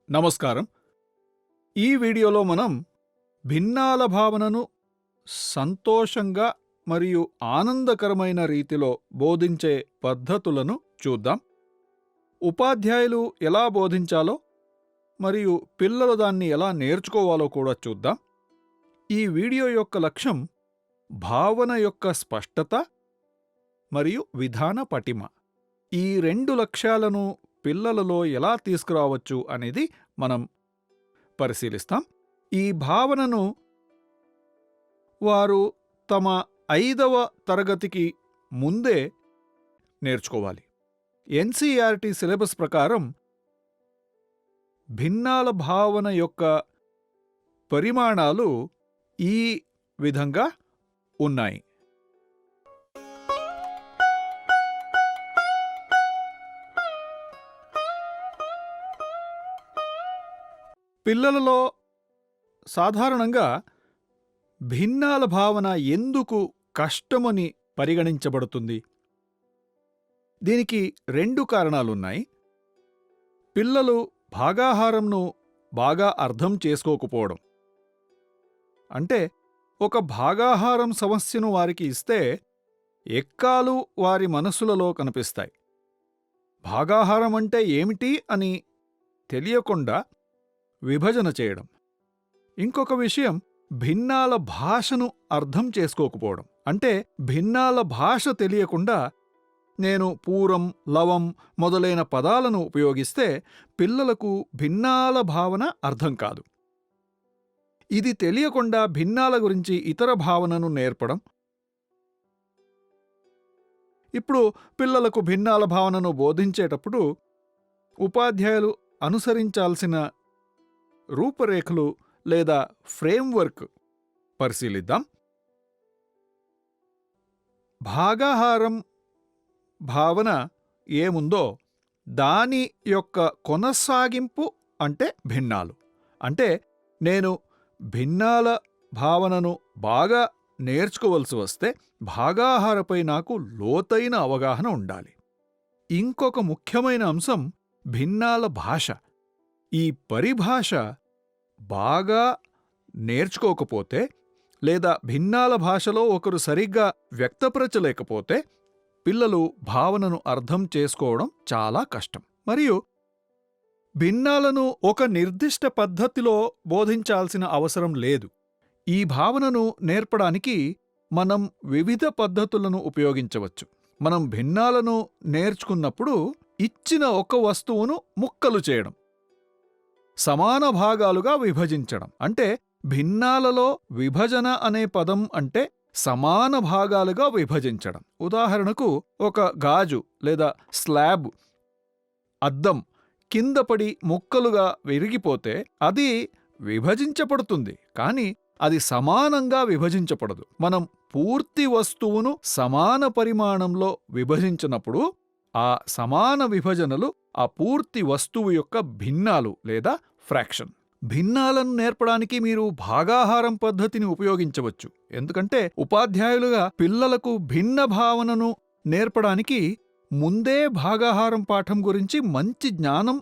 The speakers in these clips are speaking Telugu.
నమస్కారం. ఈ వీడియోలో మనం భిన్నాల భావనను సంతోషంగా మరియు ఆనందకరమైన రీతిలో బోధించే పద్ధతులను చూద్దాం. ఉపాధ్యాయులు ఎలా బోధించాలో మరియు పిల్లలు దాన్ని ఎలా నేర్చుకోవాలో కూడా చూద్దాం. ఈ వీడియో యొక్క లక్ష్యం భావన యొక్క స్పష్టత మరియు విధాన పటిమ. ఈ రెండు లక్ష్యాలను పిల్లలలో ఎలా తీసుకురావచ్చు అనేది మనం పరిశీలిస్తాం. ఈ భావనను వారు తమ 5వ తరగతికి ముందే నేర్చుకోవాలి. ఎన్సీఈఆర్టీ సిలబస్ ప్రకారం భిన్నాల భావన యొక్క పరిమాణాలు ఈ విధంగా ఉన్నాయి. పిల్లలలో సాధారణంగా భిన్నాల భావన ఎందుకు కష్టమని పరిగణించబడుతుంది? దీనికి 2 కారణాలున్నాయి. పిల్లలు భాగాహారంను బాగా అర్థం చేసుకోకపోవడం. అంటే ఒక భాగాహారం సమస్యను వారికి ఇస్తే ఎక్కాలు వారి మనసులలో కనిపిస్తాయి. భాగాహారం అంటే ఏమిటి అని తెలియకుండా విభజన చేయడం. ఇంకొక విషయం భిన్నాల భాషను అర్థం చేసుకోకపోవడం. అంటే భిన్నాల భాష తెలియకుండా నేను పూరం, లవం మొదలైన పదాలను ఉపయోగిస్తే పిల్లలకు భిన్నాల భావన అర్థం కాదు. ఇది తెలియకుండా భిన్నాల గురించి ఇతర భావనను నేర్పడం. ఇప్పుడు పిల్లలకు భిన్నాల భావనను బోధించేటప్పుడు ఉపాధ్యాయులు అనుసరించాల్సిన రూపురేఖలు లేదా ఫ్రేమ్వర్క్ పరిశీలిద్దాం. భాగాహారం భావన ఏముందో దాని యొక్క కొనసాగింపు అంటే భిన్నాలు. అంటే నేను భిన్నాల భావనను బాగా నేర్చుకోవలసి వస్తే భాగాహారపై నాకు లోతైన అవగాహన ఉండాలి. ఇంకొక ముఖ్యమైన అంశం భిన్నాల భాష. ఈ పరిభాష బాగా నేర్చుకోకపోతే లేదా భిన్నాల భాషలో ఒకరు సరిగ్గా వ్యక్తపరచలేకపోతే పిల్లలు భావనను అర్థం చేసుకోవడం చాలా కష్టం. మరియు భిన్నాలను ఒక నిర్దిష్ట పద్ధతిలో బోధించాల్సిన అవసరం లేదు. ఈ భావనను నేర్పడానికి మనం వివిధ పద్ధతులను ఉపయోగించవచ్చు. మనం భిన్నాలను నేర్చుకున్నప్పుడు ఇచ్చిన ఒక వస్తువును ముక్కలు చేయడం, సమాన భాగాలుగా విభజించడం. అంటే భిన్నాలలో విభజన అనే పదం అంటే సమాన భాగాలుగా విభజించడం. ఉదాహరణకు ఒక గాజు లేదా స్లాబ్ అద్దం కింద పడి ముక్కలుగా విరిగిపోతే అది విభజించబడుతుంది, కానీ అది సమానంగా విభజించబడదు. మనం పూర్తి వస్తువును సమాన పరిమాణంలో విభజించినప్పుడు ఆ సమాన విభజనలు ఆ పూర్తి వస్తువు యొక్క భిన్నాలు లేదా ఫ్రాక్షన్. భిన్నాలను నేర్పడానికి మీరు భాగాహారం పద్ధతిని ఉపయోగించవచ్చు. ఎందుకంటే ఉపాధ్యాయులుగా పిల్లలకు భిన్న భావనను నేర్పడానికి ముందే భాగాహారం పాఠం గురించి మంచి జ్ఞానం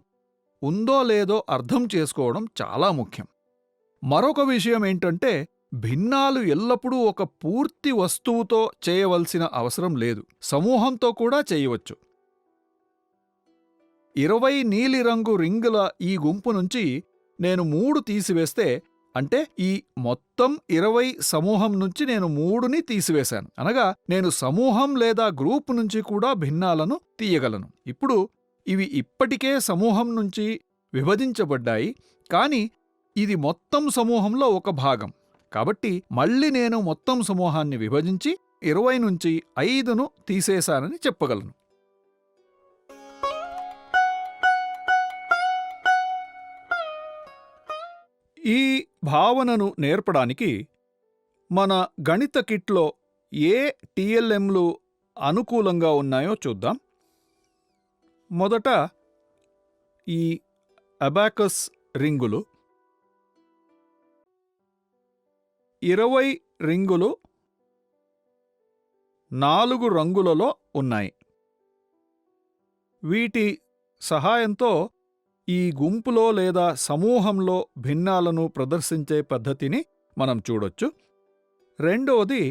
ఉందో లేదో అర్థం చేసుకోవడం చాలా ముఖ్యం. మరొక విషయం ఏంటంటే భిన్నాలు ఎల్లప్పుడూ ఒక పూర్తి వస్తువుతో చేయవలసిన అవసరం లేదు. సమూహంతో కూడా చేయవచ్చు. 20 నీలిరంగు రింగుల ఈ గుంపు నుంచి నేను 3 తీసివేస్తే అంటే ఈ మొత్తం 20 సమూహం నుంచి నేను 3ని తీసివేశాను. అనగా నేను సమూహం లేదా గ్రూప్ నుంచి కూడా భిన్నాలను తీయగలను. ఇప్పుడు ఇవి ఇప్పటికే సమూహం నుంచి విభజించబడ్డాయి, కానీ ఇది మొత్తం సమూహంలో ఒక భాగం. కాబట్టి మళ్ళీ నేను మొత్తం సమూహాన్ని విభజించి 20 నుంచి 5ను తీసేశానని చెప్పగలను. ఈ భావనను నేర్పడానికి మన గణిత కిట్లో ఏ టిఎల్ఎంలు అనుకూలంగా ఉన్నాయో చూద్దాం. మొదట ఈ అబాకస్ రింగులు 20 రింగులు 4 రంగులలో ఉన్నాయి. వీటి సహాయంతో ఈ గుంపులో లేదా సమూహంలో భిన్నాలను ప్రదర్శించే పద్ధతిని మనం చూడొచ్చు. రెండవది,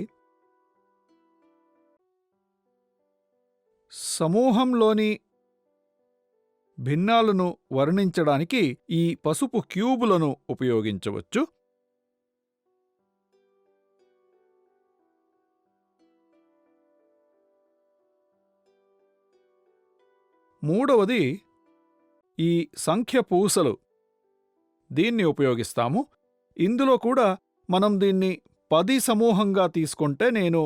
సమూహంలోని భిన్నాలను వర్ణించడానికి ఈ పసుపు క్యూబులను ఉపయోగించవచ్చు. మూడవది, ఈ సంఖ్య పూసలు, దీన్ని ఉపయోగిస్తాము. ఇందులో కూడా మనం దీన్ని 10 సమూహంగా తీసుకుంటే నేను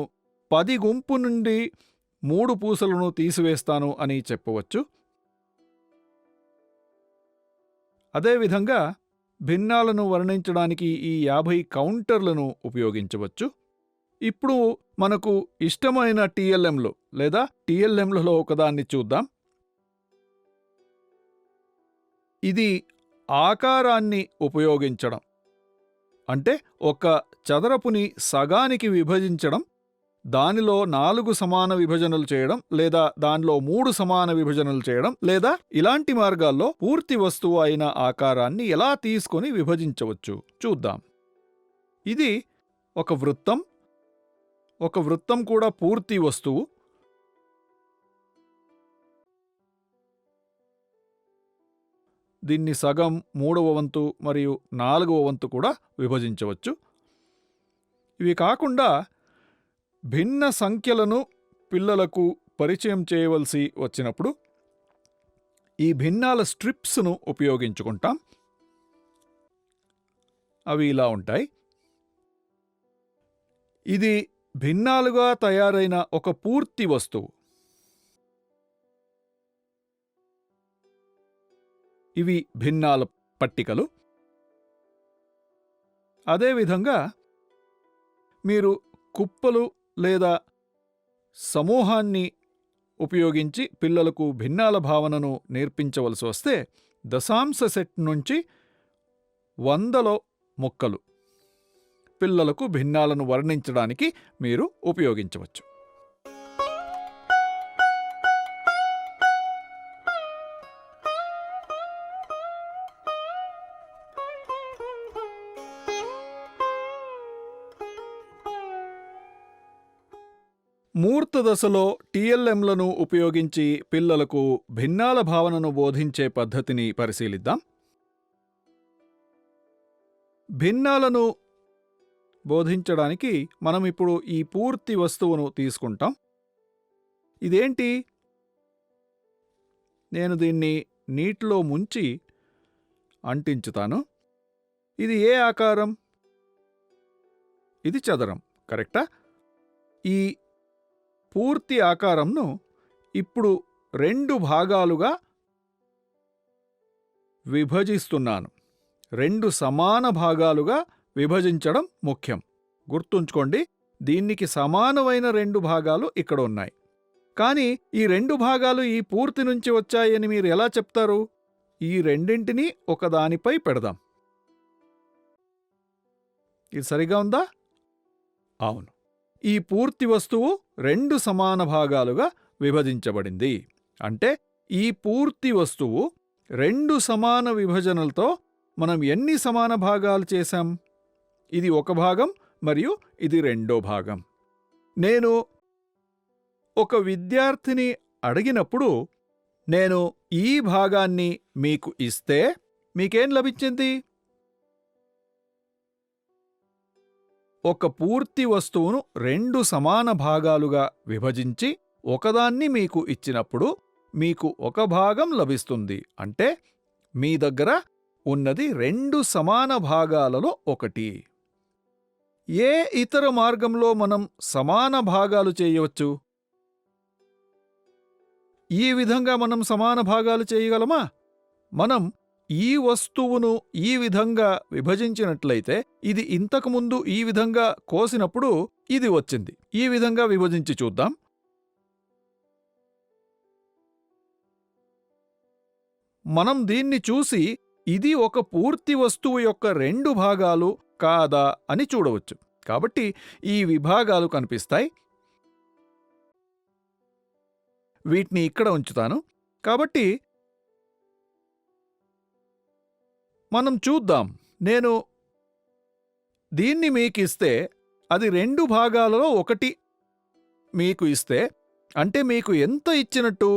10 గుంపు నుండి 3 పూసలను తీసివేస్తాను అని చెప్పవచ్చు. అదేవిధంగా భిన్నాలను వర్ణించడానికి ఈ 50 కౌంటర్లను ఉపయోగించవచ్చు. ఇప్పుడు మనకు ఇష్టమైన టిఎల్ఎంలు లేదా టిఎల్ఎంలలో ఒకదాన్ని చూద్దాం. ఇది ఆకారాన్ని ఉపయోగించడం, అంటే ఒక చదరపుని సగానికి విభజించడం, దానిలో 4 సమాన విభజనలు చేయడం లేదా దానిలో 3 సమాన విభజనలు చేయడం, లేదా ఇలాంటి మార్గాల్లో పూర్తి వస్తువు అయిన ఆకారాన్ని ఎలా తీసుకొని విభజించవచ్చు చూద్దాం. ఇది ఒక వృత్తం. ఒక వృత్తం కూడా పూర్తి వస్తువు. దీన్ని సగం, 3వ వంతు మరియు 4వ వంతు కూడా విభజించవచ్చు. ఇవి కాకుండా భిన్న సంఖ్యలను పిల్లలకు పరిచయం చేయవలసి వచ్చినప్పుడు ఈ భిన్నాల స్ట్రిప్స్ను ఉపయోగించుకుంటాం. అవి ఇలా ఉంటాయి. ఇది భిన్నాలుగా తయారైన ఒక పూర్తి వస్తువు. ఇవి భిన్నాల పట్టికలు. అదేవిధంగా మీరు కుప్పలు లేదా సమూహాన్ని ఉపయోగించి పిల్లలకు భిన్నాల భావనను నేర్పించవలసి వస్తే దశాంశ సెట్ నుంచి 100లో ముక్కలు పిల్లలకు భిన్నాలను వర్ణించడానికి మీరు ఉపయోగించవచ్చు. మూర్త దశలో టిఎల్ఎంలను ఉపయోగించి పిల్లలకు భిన్నాల భావనను బోధించే పద్ధతిని పరిశీలిద్దాం. భిన్నాలను బోధించడానికి మనం ఇప్పుడు ఈ పూర్తి వస్తువును తీసుకుంటాం. ఇదేంటి? నేను దీన్ని నీటిలో ముంచి అంటించుతాను. ఇది ఏ ఆకారం? ఇది చదరం, కరెక్టా? ఈ పూర్తి ఆకారంను ఇప్పుడు 2 భాగాలుగా విభజిస్తున్నాను. 2 సమాన భాగాలుగా విభజించడం ముఖ్యం. గుర్తుంచుకోండి, దీనికి సమానమైన 2 భాగాలు ఇక్కడ ఉన్నాయి. కానీ ఈ 2 భాగాలు ఈ పూర్తి నుంచి వచ్చాయని మీరు ఎలా చెప్తారు? ఈ రెండింటినీ ఒకదానిపై పెడదాం. ఇది సరిగా ఉందా? అవును. ఈ పూర్తి వస్తువు 2 సమాన భాగాలుగా విభజించబడింది. అంటే ఈ పూర్తి వస్తువు 2 సమాన విభజనలతో మనం ఎన్ని సమాన భాగాలు చేశాం? ఇది ఒక భాగం మరియు ఇది రెండో భాగం. నేను ఒక విద్యార్థిని అడిగినప్పుడు నేను ఈ భాగాన్ని మీకు ఇస్తే మీకేం లభించింది? ఒక పూర్తి వస్తువును 2 సమాన భాగాలుగా విభజించి ఒకదాన్ని మీకు ఇచ్చినప్పుడు మీకు ఒక భాగం లభిస్తుంది. అంటే మీ దగ్గర ఉన్నది 2 సమాన భాగాలలో ఒకటి. ఏ ఇతర మార్గంలో మనం సమాన భాగాలు చేయవచ్చు? ఈ విధంగా మనం సమాన భాగాలు చేయగలమా? మనం ఈ వస్తువును ఈ విధంగా విభజించినట్లయితే ఇది ఇంతకుముందు ఈ విధంగా కోసినప్పుడు ఇది వచ్చింది. ఈ విధంగా విభజించి చూద్దాం. మనం దీన్ని చూసి ఇది ఒక పూర్తి వస్తువు యొక్క 2 భాగాలు కాదా అని చూడవచ్చు. కాబట్టి ఈ విభాగాలు కనిపిస్తాయి. వీటిని ఇక్కడ ఉంచుతాను. కాబట్టి మనం చూద్దాం. నేను దీన్ని మీకిస్తే అది 2 భాగాలలో 1 మీకు ఇస్తే అంటే మీకు ఎంత ఇచ్చినట్టు?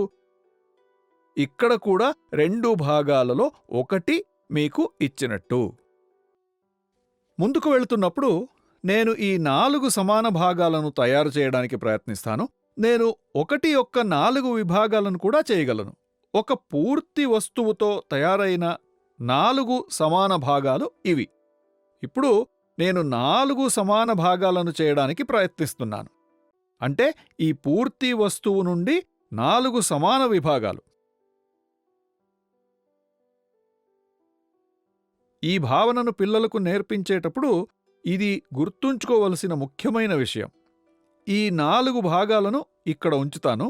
ఇక్కడ కూడా 2 భాగాలలో 1 మీకు ఇచ్చినట్టు. ముందుకు వెళుతున్నప్పుడు నేను ఈ 4 సమాన భాగాలను తయారు చేయడానికి ప్రయత్నిస్తాను. నేను 1 యొక్క 4 విభాగాలను కూడా చేయగలను. ఒక పూర్తి వస్తువుతో తయారైన 4 సమాన భాగాలు ఇవి. ఇప్పుడు నేను 4 సమాన భాగాలను చేయడానికి ప్రయత్నిస్తున్నాను. అంటే ఈ పూర్తి వస్తువు నుండి 4 సమాన విభాగాలు. ఈ భావనను పిల్లలకు నేర్పించేటప్పుడు ఇది గుర్తుంచుకోవలసిన ముఖ్యమైన విషయం. ఈ 4 భాగాలను ఇక్కడ ఉంచుతాను.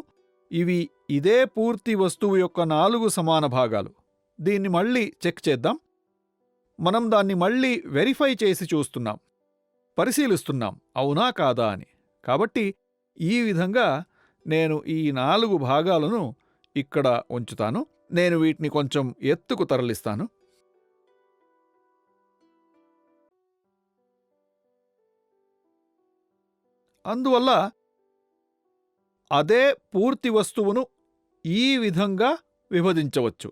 ఇవి ఇదే పూర్తి వస్తువు యొక్క 4 సమాన భాగాలు. దీన్ని మళ్ళీ చెక్ చేద్దాం. మనం దాన్ని మళ్ళీ వెరిఫై చేసి చూస్తున్నాం, పరిశీలిస్తున్నాం అవునా కాదా అని. కాబట్టి ఈ విధంగా నేను ఈ 4 భాగాలను ఇక్కడ ఉంచుతాను. నేను వీటిని కొంచెం ఎత్తుకు తరలిస్తాను. అందువల్ల అదే పూర్తి వస్తువును ఈ విధంగా విభజించవచ్చు.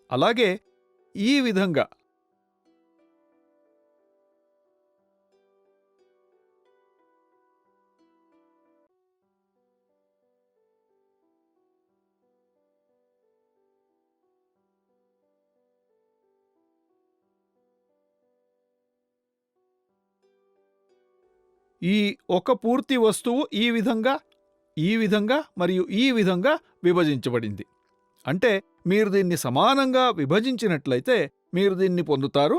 అలాగే ఈ విధంగా ఈ ఒక పూర్తి వస్తువు ఈ విధంగా మరియు ఈ విధంగా విభజించబడింది. అంటే మీరు దీన్ని సమానంగా విభజించినట్లయితే మీరు దీన్ని పొందుతారు.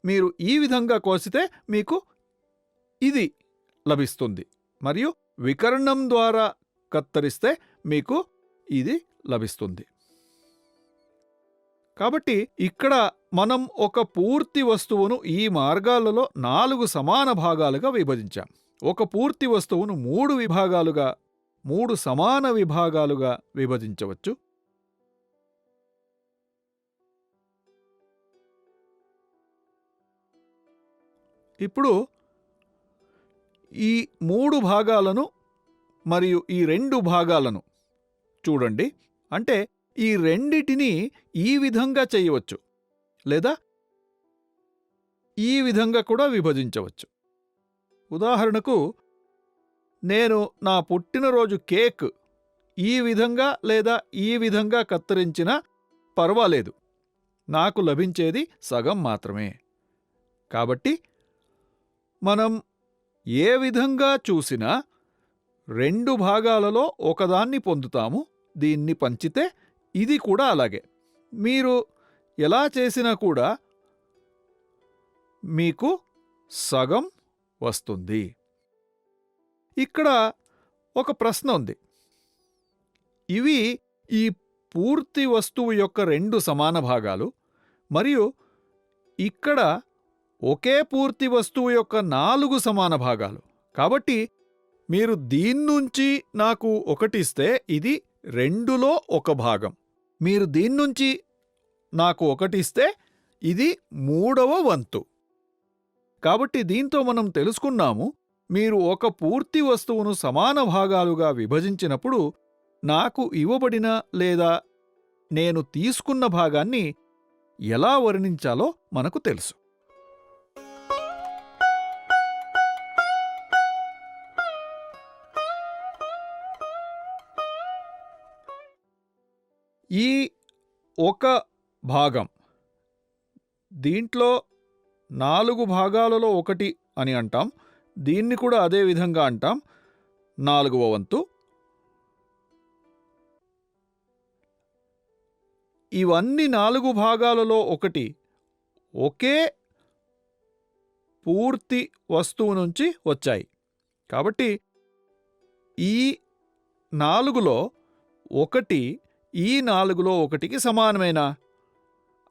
మీరు ఈ విధంగా కోసితే మీకు ఇది లభిస్తుంది. మరియు వికర్ణం ద్వారా కత్తరిస్తే మీకు ఇది లభిస్తుంది. కాబట్టి ఇక్కడ మనం ఒక పూర్తి వస్తువును ఈ మార్గాలలో 4 సమాన భాగాలుగా విభజించాం. ఒక పూర్తి వస్తువును 3 విభాగాలుగా, 3 సమాన విభాగాలుగా విభజించవచ్చు. ఇప్పుడు ఈ 3 భాగాలను మరియు ఈ 2 భాగాలను చూడండి. అంటే ఈ రెండిటిని ఈ విధంగా చేయవచ్చు, లేదా ఈ విధంగా కూడా విభజించవచ్చు. ఉదాహరణకు నేను నా పుట్టినరోజు కేక్ ఈ విధంగా లేదా ఈ విధంగా కత్తిరించినా పర్వాలేదు, నాకు లభించేది సగం మాత్రమే. కాబట్టి మనం ఏ విధంగా చూసినా 2 భాగాలలో ఒకదాన్ని పొందుతాము. దీన్ని పంచితే ఇది కూడా అలాగే. మీరు ఎలా చేసినా కూడా మీకు సగం వస్తుంది. ఇక్కడ ఒక ప్రశ్న ఉంది. ఇవి ఈ పూర్తి వస్తువు యొక్క 2 సమాన భాగాలు మరియు ఇక్కడ ఒకే పూర్తి వస్తువు యొక్క 4 సమాన భాగాలు. కాబట్టి మీరు దీన్నుంచి నాకు ఒకటిస్తే ఇది 2లో 1 భాగం. మీరు దీన్నుంచి నాకు ఒకటిస్తే ఇది 3వ వంతు. కాబట్టి దీంతో మనం తెలుసుకున్నాము, మీరు ఒక పూర్తి వస్తువును సమాన భాగాలుగా విభజించినప్పుడు నాకు ఇవ్వబడిన లేదా నేను తీసుకున్న భాగాన్ని ఎలా వర్ణించాలో మనకు తెలుసు. ఈ ఒక భాగం దీంట్లో 4 భాగాలలో 1 అని అంటాం. దీన్ని కూడా అదే విధంగా అంటాం, 4వ వంతు. ఇవన్నీ 4 భాగాలలో 1 ఒకే పూర్తి వస్తువు నుంచి వచ్చాయి. కాబట్టి ఈ 4లో 1 ఈ 4లో 1కి సమానమేనా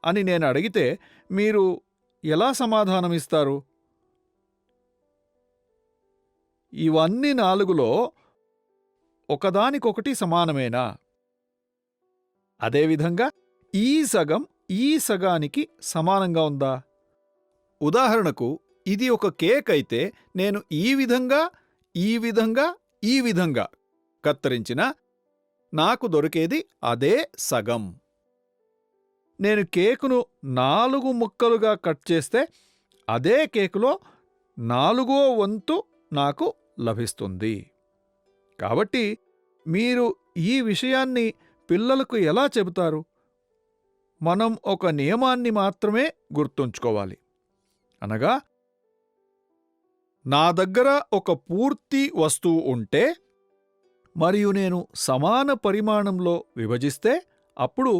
అని నేను అడిగితే మీరు ఎలా సమాధానమిస్తారు? ఇవన్నీ 4లో ఒకదానికొకటి సమానమేనా? అదేవిధంగా ఈ సగం ఈ సగానికి సమానంగా ఉందా? ఉదాహరణకు ఇది ఒక కేక్ అయితే నేను ఈ విధంగా, ఈ విధంగా, ఈ విధంగా కత్తిరించినా నాకు దొరికేది అదే సగం. నేను కేకును 4 ముక్కలుగా కట్ చేస్తే అదే కేకులో 4వ వంతు నాకు లభిస్తుంది. కాబట్టి మీరు ఈ విషయాన్ని పిల్లలకు ఎలా చెబుతారు? మనం ఒక నియమాన్ని మాత్రమే గుర్తుంచుకోవాలి. అనగా, నా దగ్గర ఒక పూర్తి వస్తువు ఉంటే మరియు నేను సమాన పరిమాణంలో విభజిస్తే అప్పుడు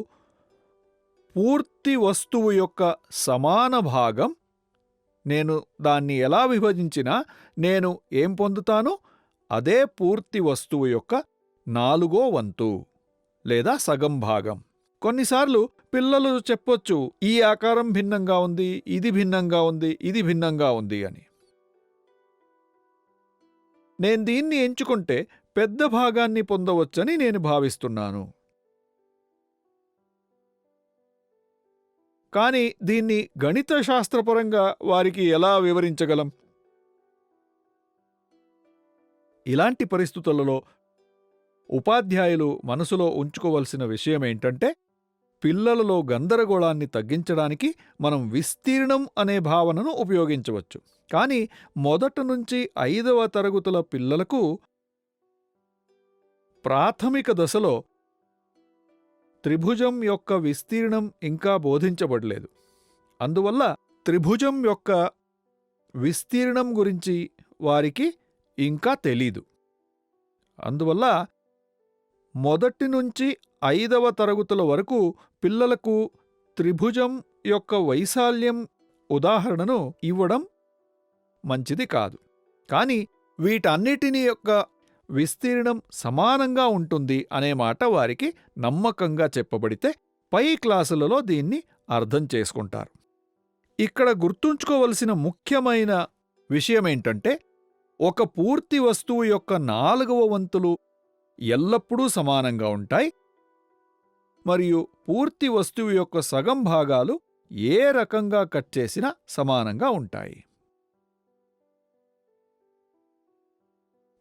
పూర్తి వస్తువు యొక్క సమాన భాగం, నేను దాన్ని ఎలా విభజించినా నేను ఏం పొందుతాను? అదే పూర్తి వస్తువు యొక్క 4వ వంతు లేదా సగం భాగం. కొన్నిసార్లు పిల్లలు చెప్పొచ్చు, ఈ ఆకారం భిన్నంగా ఉంది, ఇది భిన్నంగా ఉంది, ఇది భిన్నంగా ఉంది అని. నేను దీన్ని ఎంచుకుంటే పెద్ద భాగాన్ని పొందవచ్చని నేను భావిస్తున్నాను. కానీ దీన్ని గణిత శాస్త్రపరంగా వారికి ఎలా వివరించగలం? ఇలాంటి పరిస్థితులలో ఉపాధ్యాయులు మనసులో ఉంచుకోవలసిన విషయమేంటంటే, పిల్లలలో గందరగోళాన్ని తగ్గించడానికి మనం విస్తీర్ణం అనే భావనను ఉపయోగించవచ్చు. కానీ మొదట నుంచి 5వ తరగతుల పిల్లలకు ప్రాథమిక దశలో త్రిభుజం యొక్క విస్తీర్ణం ఇంకా బోధించబడలేదు. అందువల్ల త్రిభుజం యొక్క విస్తీర్ణం గురించి వారికి ఇంకా తెలీదు. అందువల్ల మొదటి నుంచి 5వ తరగతుల వరకు పిల్లలకు త్రిభుజం యొక్క వైశాల్యం ఉదాహరణను ఇవ్వడం మంచిది కాదు. కానీ వీటన్నిటినీ యొక్క విస్తీర్ణం సమానంగా ఉంటుంది అనే మాట వారికి నమ్మకంగా చెప్పబడితే పై క్లాసులలో దీన్ని అర్థం చేసుకుంటారు. ఇక్కడ గుర్తుంచుకోవలసిన ముఖ్యమైన విషయమేంటంటే, ఒక పూర్తి వస్తువు యొక్క 4వ వంతులు ఎల్లప్పుడూ సమానంగా ఉంటాయి మరియు పూర్తి వస్తువు యొక్క సగం భాగాలు ఏ రకంగా కట్ చేసినా సమానంగా ఉంటాయి.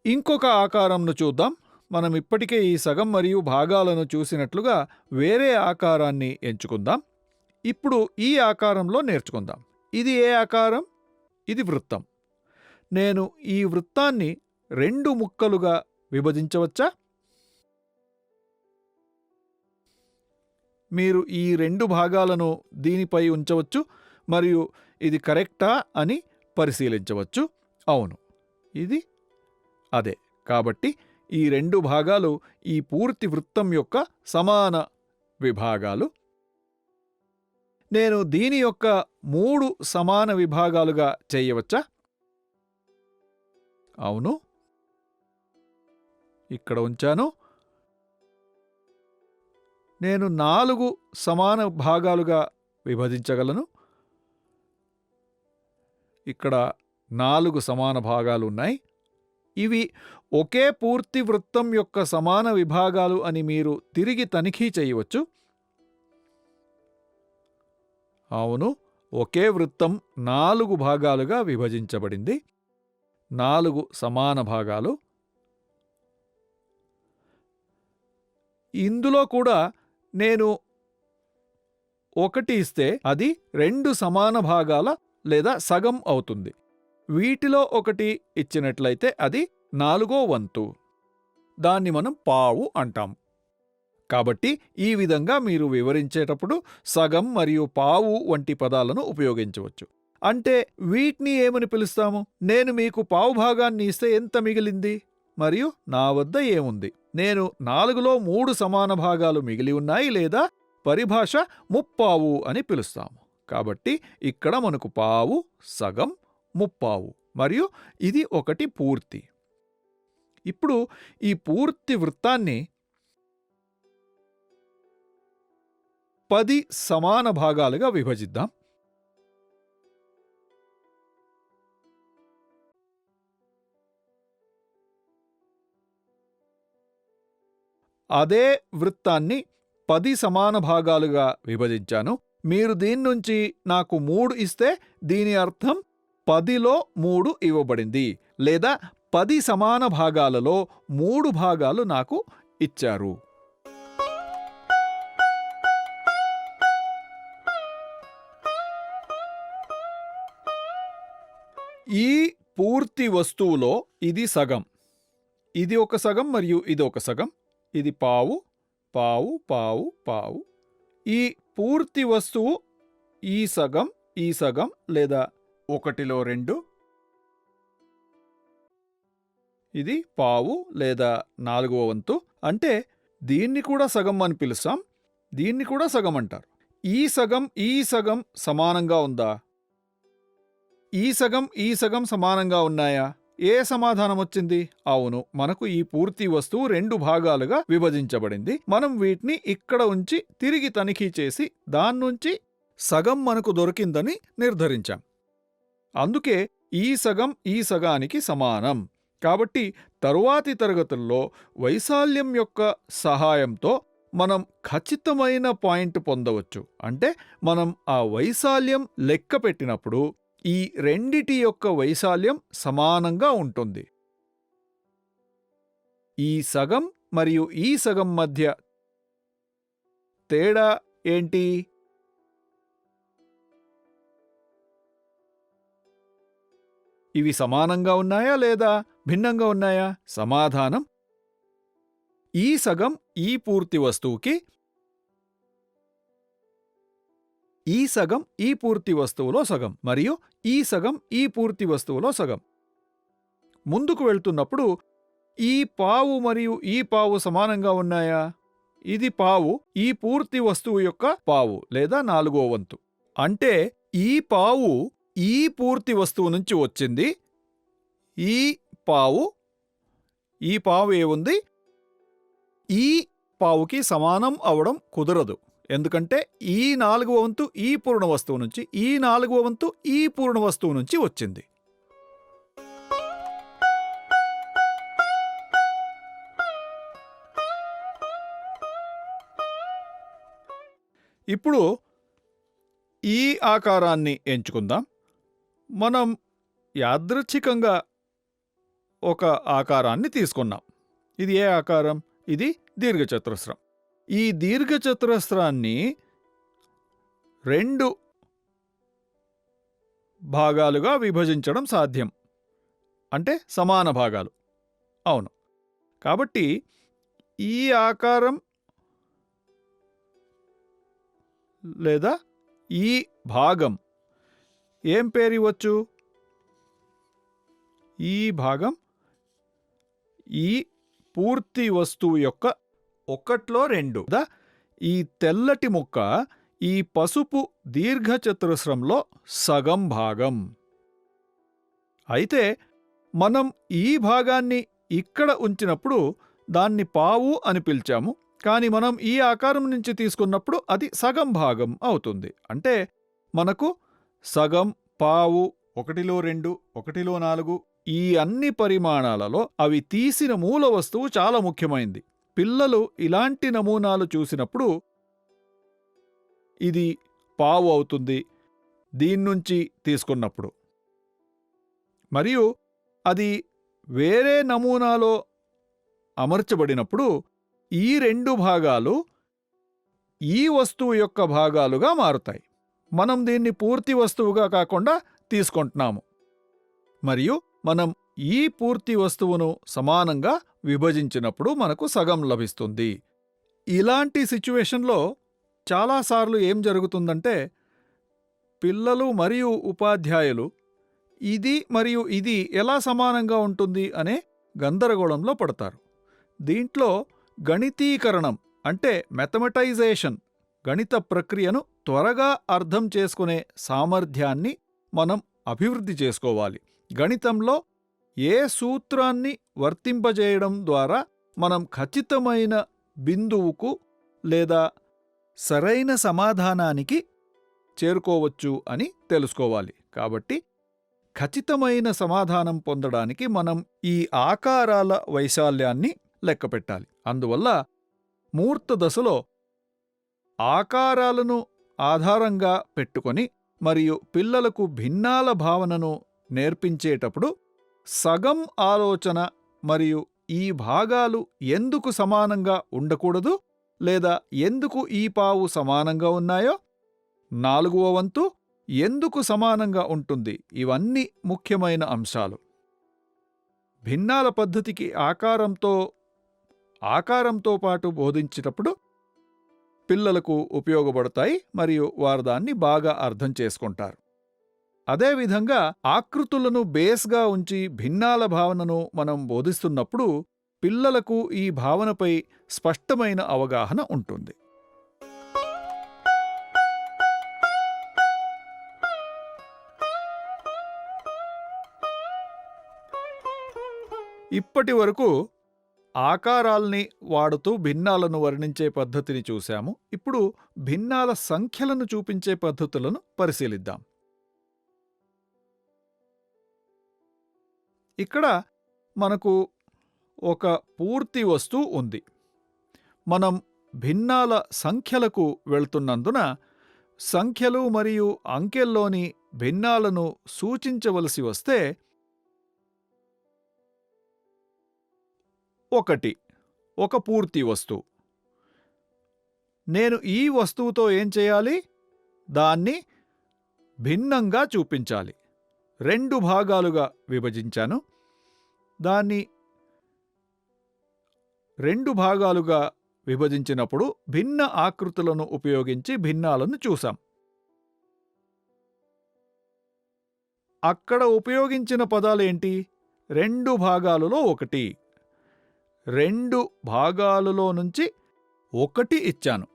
ఇంకొక ఆకారంను చూద్దాం. మనం ఇప్పటికే ఈ సగం మరియు భాగాలను చూసినట్లుగా వేరే ఆకారాన్ని ఎంచుకుందాం. ఇప్పుడు ఈ ఆకారంలో నేర్చుకుందాం. ఇది ఏ ఆకారం? ఇది వృత్తం. నేను ఈ వృత్తాన్ని 2 ముక్కలుగా విభజించవచ్చా? మీరు ఈ 2 భాగాలను దీనిపై ఉంచవచ్చు మరియు ఇది కరెక్టా అని పరిశీలించవచ్చు. అవును, ఇది అదే. కాబట్టి ఈ 2 భాగాలు ఈ పూర్తి వృత్తం యొక్క సమాన విభాగాలు. నేను దీని యొక్క 3 సమాన విభాగాలుగా చేయవచ్చా? అవును, ఇక్కడ ఉంచాను. నేను 4 సమాన భాగాలుగా విభజించగలను. ఇక్కడ 4 సమాన భాగాలు ఉన్నాయి. ఇవి ఒకే పూర్తి వృత్తం యొక్క సమాన విభాగాలు అని మీరు తిరిగి తనిఖీ చేయవచ్చు. అవును, ఒకే వృత్తం 4 భాగాలుగా విభజించబడింది. 4 సమాన భాగాలు. ఇందులో కూడా నేను 1 ఇస్తే అది 2 సమాన భాగాల లేదా సగం అవుతుంది. వీటిలో 1 ఇచ్చినట్లయితే అది 4వ వంతు. దాన్ని మనం పావు అంటాం. కాబట్టి ఈ విధంగా మీరు వివరించేటప్పుడు సగం మరియు పావు వంటి పదాలను ఉపయోగించవచ్చు. అంటే వీటిని ఏమని పిలుస్తాము? నేను మీకు పావు భాగాన్ని ఇస్తే ఎంత మిగిలింది మరియు నా వద్ద ఏముంది? నేను 4లో 3 సమాన భాగాలు మిగిలి ఉన్నాయి లేదా పరిభాష ముప్పావు అని పిలుస్తాము. కాబట్టి ఇక్కడ మనకు పావు, సగం, ముప్పావు మరియు ఇది 1 పూర్తి. ఇప్పుడు ఈ పూర్తి వృత్తాన్ని 10 సమాన భాగాలుగా విభజిద్దాం. అదే వృత్తాన్ని 10 సమాన భాగాలుగా విభజించాను. మీరు దీన్నుంచి నాకు 3 ఇస్తే దీని అర్థం 10లో 3 ఇవ్వబడింది, లేదా 10 సమాన భాగాలలో 3 భాగాలు నాకు ఇచ్చారు. ఈ పూర్తి వస్తువులో ఇది సగం, ఇది ఒక సగం మరియు ఇది ఒక సగం, ఇది పావు పావు పావు పావు. ఈ పూర్తి వస్తువు ఈ సగం లేదా 1లో 2, ఇది పావు లేదా 4వ వంతు. అంటే దీన్ని కూడా సగం అని పిలుస్తాం, దీన్ని కూడా సగం అంటారు. ఈ సగం సమానంగా ఉందా? ఈ సగం సమానంగా ఉన్నాయా? ఏ సమాధానం వచ్చింది? అవును, మనకు ఈ పూర్తి వస్తువు 2 భాగాలుగా విభజించబడింది. మనం వీటిని ఇక్కడ ఉంచి తిరిగి తనిఖీ చేసి దాన్నుంచి సగం మనకు దొరికిందని నిర్ధారించాం. అందుకే ఈ సగానికి సమానం. కాబట్టి తరువాతి తరగతుల్లో వైశాల్యం యొక్క సహాయంతో మనం ఖచ్చితమైన పాయింట్ పొందవచ్చు. అంటే మనం ఆ వైశాల్యం లెక్క పెట్టినప్పుడు ఈ రెండిటి యొక్క వైశాల్యం సమానంగా ఉంటుంది. ఈ సగం మరియు ఈ సగం మధ్య తేడా ఏంటి? ఇవి సమానంగా ఉన్నాయా లేదా భిన్నంగా ఉన్నాయా? సమాధానం ఈ సగం ఈ పూర్తి వస్తువుకి, ఈ సగం ఈ పూర్తి వస్తువులో సగం మరియు ఈ సగం ఈ పూర్తి వస్తువులో సగం. ముందుకు వెళ్తున్నప్పుడు ఈ పావు మరియు ఈ పావు సమానంగా ఉన్నాయా? ఇది పావు ఈ పూర్తి వస్తువు యొక్క పావు లేదా 4వ వంతు. అంటే ఈ పావు ఈ పూర్తి వస్తువు నుంచి వచ్చింది. ఈ పావు ఏముంది? ఈ పావుకి సమానం అవడం కుదరదు. ఎందుకంటే ఈ 4వ వంతు ఈ పూర్ణ వస్తువు నుంచి, ఈ 4వ వంతు ఈ పూర్ణ వస్తువు నుంచి వచ్చింది. ఇప్పుడు ఈ ఆకారాన్ని ఎంచుకుందాం. మనం యాదృచ్ఛికంగా ఒక ఆకారాన్ని తీసుకున్నాం. ఇది ఏ ఆకారం? ఇది దీర్ఘచతురస్రం. ఈ దీర్ఘచతురస్రాన్ని 2 భాగాలుగా విభజించడం సాధ్యం. అంటే సమాన భాగాలు. అవును. కాబట్టి ఈ ఆకారం లేదా ఈ భాగం ఏం పేరు ఇవ్వచ్చు? ఈ భాగం ఈ పూర్తి వస్తువు యొక్క 1లో 2. ఈ తెల్లటి ముక్క ఈ పసుపు దీర్ఘచతురస్రంలో సగం భాగం. అయితే మనం ఈ భాగాన్ని ఇక్కడ ఉంచినప్పుడు దాన్ని పావు అని పిలిచాము. కానీ మనం ఈ ఆకారం నుంచి తీసుకున్నప్పుడు అది సగం భాగం అవుతుంది. అంటే మనకు సగం, పావు, 1లో 2, 1లో 4 ఈ అన్ని పరిమాణాలలో అవి తీసిన మూల వస్తువు చాలా ముఖ్యమైంది. పిల్లలు ఇలాంటి నమూనాలు చూసినప్పుడు ఇది పావు అవుతుంది దీన్నుంచి తీసుకున్నప్పుడు, మరియు అది వేరే నమూనాలో అమర్చబడినప్పుడు ఈ 2 భాగాలు ఈ వస్తువు యొక్క భాగాలుగా మారుతాయి. మనం దీన్ని పూర్తి వస్తువుగా కాకుండా తీసుకుంటున్నాము మరియు మనం ఈ పూర్తి వస్తువును సమానంగా విభజించినప్పుడు మనకు సగం లభిస్తుంది. ఇలాంటి సిచ్యువేషన్లో చాలాసార్లు ఏం జరుగుతుందంటే పిల్లలు మరియు ఉపాధ్యాయులు ఇది మరియు ఇది ఎలా సమానంగా ఉంటుంది అనే గందరగోళంలో పడతారు. దీంట్లో గణితీకరణం అంటే మెథమెటైజేషన్, గణిత ప్రక్రియను త్వరగా అర్థం చేసుకునే సామర్థ్యాన్ని మనం అభివృద్ధి చేసుకోవాలి. గణితంలో ఏ సూత్రాన్ని వర్తింపజేయడం ద్వారా మనం ఖచ్చితమైన బిందువుకు లేదా సరైన సమాధానానికి చేరుకోవచ్చు అని తెలుసుకోవాలి. కాబట్టి ఖచ్చితమైన సమాధానం పొందడానికి మనం ఈ ఆకారాల వైశాల్యాన్ని లెక్కపెట్టాలి. అందువల్ల మూర్త దశలో ఆకారాలను ఆధారంగా పెట్టుకొని మరియు పిల్లలకు భిన్నాల భావనను నేర్పించేటప్పుడు సగం ఆలోచన మరియు ఈ భాగాలు ఎందుకు సమానంగా ఉండకూడదు లేదా ఎందుకు ఈ పావు సమానంగా ఉన్నాయో, 4వ వంతు ఎందుకు సమానంగా ఉంటుంది, ఇవన్నీ ముఖ్యమైన అంశాలు. భిన్నాల పద్ధతికి ఆకారంతో పాటు బోధించేటప్పుడు పిల్లలకు ఉపయోగపడతాయి మరియు వారు దాన్ని బాగా అర్థం చేసుకుంటారు. అదేవిధంగా ఆకృతులను బేస్గా ఉంచి భిన్నాల భావనను మనం బోధిస్తున్నప్పుడు పిల్లలకు ఈ భావనపై స్పష్టమైన అవగాహన ఉంటుంది. ఇప్పటి వరకు ఆకారాల్ని వాడుతూ భిన్నాలను వర్ణించే పద్ధతిని చూశాము. ఇప్పుడు భిన్నాల సంఖ్యలను చూపించే పద్ధతులను పరిశీలిద్దాం. ఇక్కడ మనకు ఒక పూర్తి వస్తువు ఉంది. మనం భిన్నాల సంఖ్యలకు వెళ్తున్నందున సంఖ్యలు మరియు అంకెల్లోని భిన్నాలను సూచించవలసి వస్తే 1 ఒక పూర్తి వస్తువు. నేను ఈ వస్తువుతో ఏం చేయాలి? దాన్ని భిన్నంగా చూపించాలి. 2 భాగాలుగా విభజించాను. దాన్ని 2 భాగాలుగా విభజించినప్పుడు భిన్న ఆకృతులను ఉపయోగించి భిన్నాలను చూశాం. అక్కడ ఉపయోగించిన పదాలేంటి? 2 భాగాలలో 1. 2 భాగాలలో నుంచి 1 ఇచ్చాను.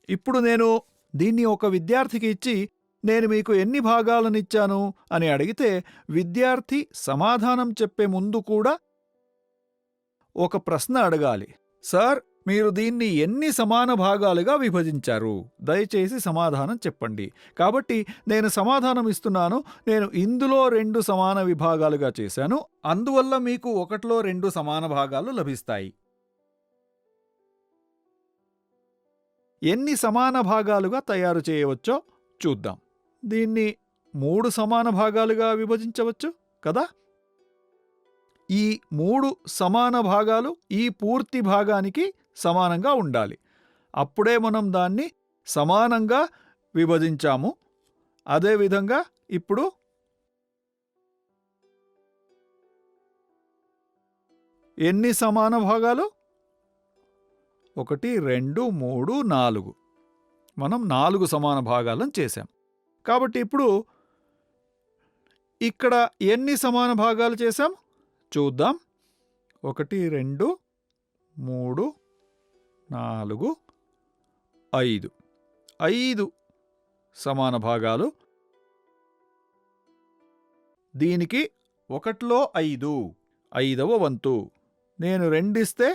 ఇప్పుడు నేను దీన్ని ఒక విద్యార్థికి ఇచ్చి నేను మీకు ఎన్ని భాగాలనిచ్చాను అని అడిగితే విద్యార్థి సమాధానం చెప్పే ముందు కూడా ఒక ప్రశ్న అడగాలి. సార్, మీరు దీన్ని ఎన్ని సమాన భాగాలుగా విభజించారు? దయచేసి సమాధానం చెప్పండి. కాబట్టి నేను సమాధానం ఇస్తున్నాను. నేను ఇందులో 2 సమాన విభాగాలుగా చేశాను. అందువల్ల మీకు 1లో 2 సమాన భాగాలు లభిస్తాయి. ఎన్ని సమాన భాగాలుగా తయారు చేయవచ్చో చూద్దాం. దీన్ని 3 సమాన భాగాలుగా విభజించవచ్చు కదా? ఈ 3 సమాన భాగాలు ఈ పూర్తి భాగానికి సమానంగా ఉండాలి. అప్పుడే మనం దాన్ని సమానంగా విభజించాము. అదేవిధంగా ఇప్పుడు ఎన్ని సమాన భాగాలు? 1, 2, 3, 4. మనం 4 సమాన భాగాలను చేశాం. కాబట్టి ఇప్పుడు ఇక్కడ ఎన్ని సమాన భాగాలు చేశాం చూద్దాం. 1, 2, 3, 4, 5. 5 సమాన భాగాలు. దీనికి 1లో 5, 5వ వంతు. నేను 2 ఇస్తే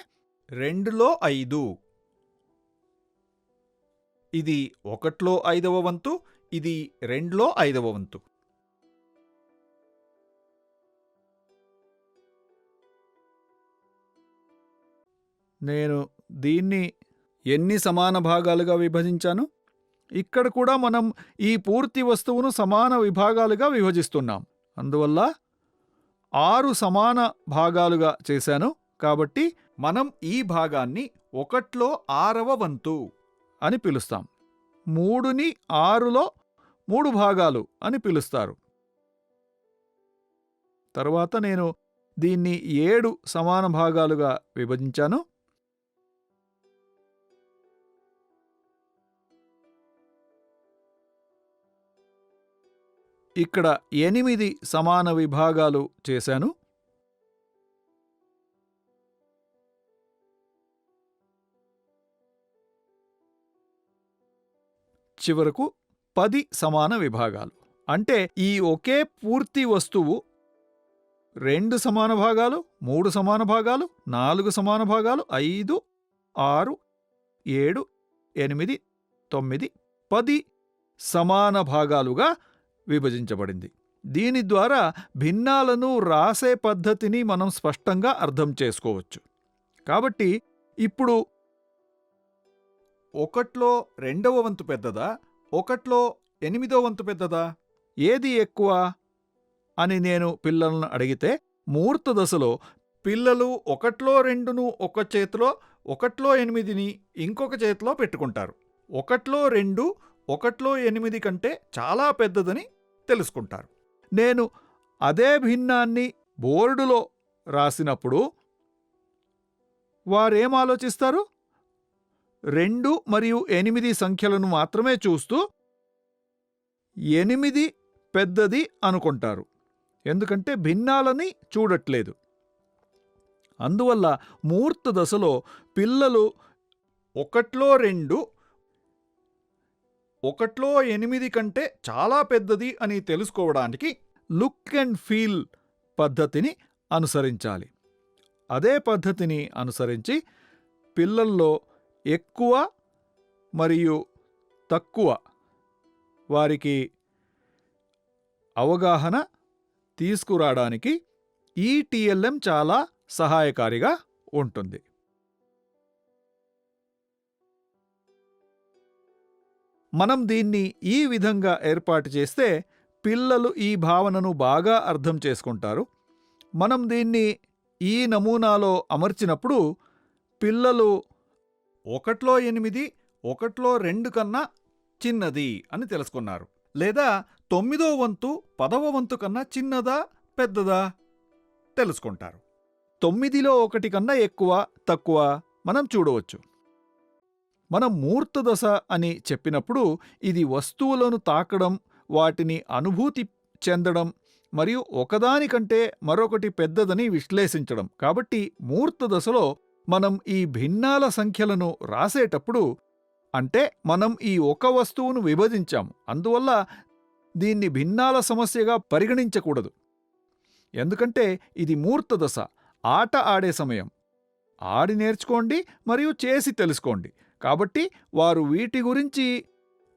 2లో 5. ఇది 1లో 5వ వంతు, ఇది 2లో 5వ వంతు. నేను దీన్ని ఎన్ని సమాన భాగాలుగా విభజించాను? ఇక్కడ కూడా మనం ఈ పూర్తి వస్తువును సమాన విభాగాలుగా విభజిస్తున్నాం. అందువల్ల 6 సమాన భాగాలుగా చేశాను. కాబట్టి మనం ఈ భాగాన్ని 1లో 6వ వంతు అని పిలుస్తాం. 3ని 6లో 3 భాగాలు అని పిలుస్తారు. తర్వాత నేను దీన్ని 7 సమాన భాగాలుగా విభజించాను. ఇక్కడ 8 సమాన విభాగాలు చేశాను. చివరకు 10 సమాన విభాగాలు. అంటే ఈ ఒకే పూర్తి వస్తువు 2 సమాన భాగాలు, 3 సమాన భాగాలు, 4 సమాన భాగాలు, 5, 6, 7, 8, 9, 10 సమాన భాగాలుగా విభజించబడింది. దీని ద్వారా భిన్నాలను రాసే పద్ధతిని మనం స్పష్టంగా అర్థం చేసుకోవచ్చు. కాబట్టి ఇప్పుడు 1లో 2వ వంతు పెద్దదా, ఒకట్లో 8వ వంతు పెద్దదా? ఏది ఎక్కువ అని నేను పిల్లలను అడిగితే, మూర్త దశలో పిల్లలు ఒకట్లో 2ను ఒక చేతిలో, ఒకట్లో 8ని ఇంకొక చేతిలో పెట్టుకుంటారు. ఒకట్లో 2 ఒకట్లో 8 కంటే చాలా పెద్దదని తెలుసుకుంటారు. నేను అదే భిన్నాన్ని బోర్డులో రాసినప్పుడు వారేం ఆలోచిస్తారు? 2 మరియు 8 సంఖ్యలను మాత్రమే చూస్తూ 8 పెద్దది అనుకుంటారు. ఎందుకంటే భిన్నాలని చూడట్లేదు. అందువల్ల మూర్త దశలో పిల్లలు ఒకట్లో 2 ఒకట్లో 8 కంటే చాలా పెద్దది అని తెలుసుకోవడానికి లుక్ అండ్ ఫీల్ పద్ధతిని అనుసరించాలి. అదే పద్ధతిని అనుసరించి పిల్లల్లో ఎక్కువ మరియు తక్కువ వారికి అవగాహన తీసుకురావడానికి ఈ టిఎల్ఎం చాలా సహాయకారిగా ఉంటుంది. మనం దీన్ని ఈ విధంగా ఏర్పాటు చేస్తే పిల్లలు ఈ భావనను బాగా అర్థం చేసుకుంటారు. మనం దీన్ని ఈ నమూనాలో అమర్చినప్పుడు పిల్లలు ఒకట్లో 8 ఒకట్లో 2 కన్నా చిన్నది అని తెలుసుకున్నారు. లేదా 9వ వంతు 10వ వంతు కన్నా చిన్నదా పెద్దదా తెలుసుకుంటారు. 9లో 1 కన్నా ఎక్కువ తక్కువ మనం చూడవచ్చు. మనం మూర్త దశ అని చెప్పినప్పుడు ఇది వస్తువులను తాకడం, వాటిని అనుభూతి చెందడం మరియు ఒకదానికంటే మరొకటి పెద్దదని విశ్లేషించడం. కాబట్టి మూర్త దశలో మనం ఈ భిన్నాల సంఖ్యలను రాసేటప్పుడు అంటే మనం ఈ ఒక వస్తువును విభజించాము. అందువల్ల దీన్ని భిన్నాల సమస్యగా పరిగణించకూడదు. ఎందుకంటే ఇది మూర్త దశ, ఆట ఆడే సమయం. ఆడి నేర్చుకోండి మరియు చేసి తెలుసుకోండి. కాబట్టి వారు వీటి గురించి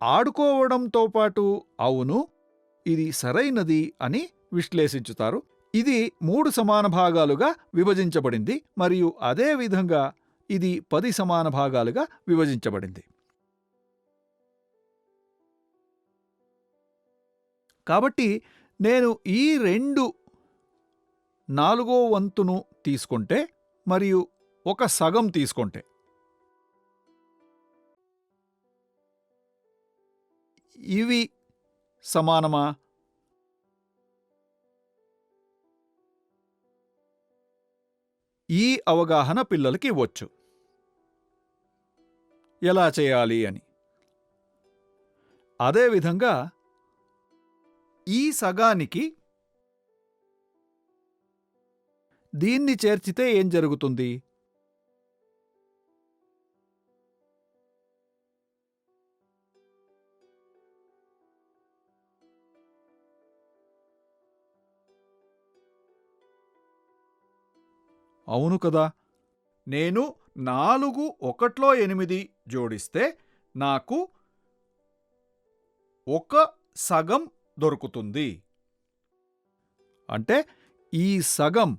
ఆడుకోవడంతో పాటు అవును ఇది సరైనది అని విశ్లేషించుతారు. ఇది 3 సమాన భాగాలుగా విభజించబడింది మరియు అదే విధంగా ఇది 10 సమాన భాగాలుగా విభజించబడింది. కాబట్టి నేను ఈ 2 4వ వంతును తీసుకుంటే మరియు ఒక సగం తీసుకుంటే ఇవి సమానమా? ఈ అవగాహన పిల్లలకి ఇవ్వచ్చు ఎలా చేయాలి అని. అదేవిధంగా ఈ సగానికి దీన్ని చేర్చితే ఏం జరుగుతుంది? అవును కదా. నేను 4 ఒకట్లో 8 జోడిస్తే నాకు ఒక సగం దొరుకుతుంది. అంటే ఈ సగం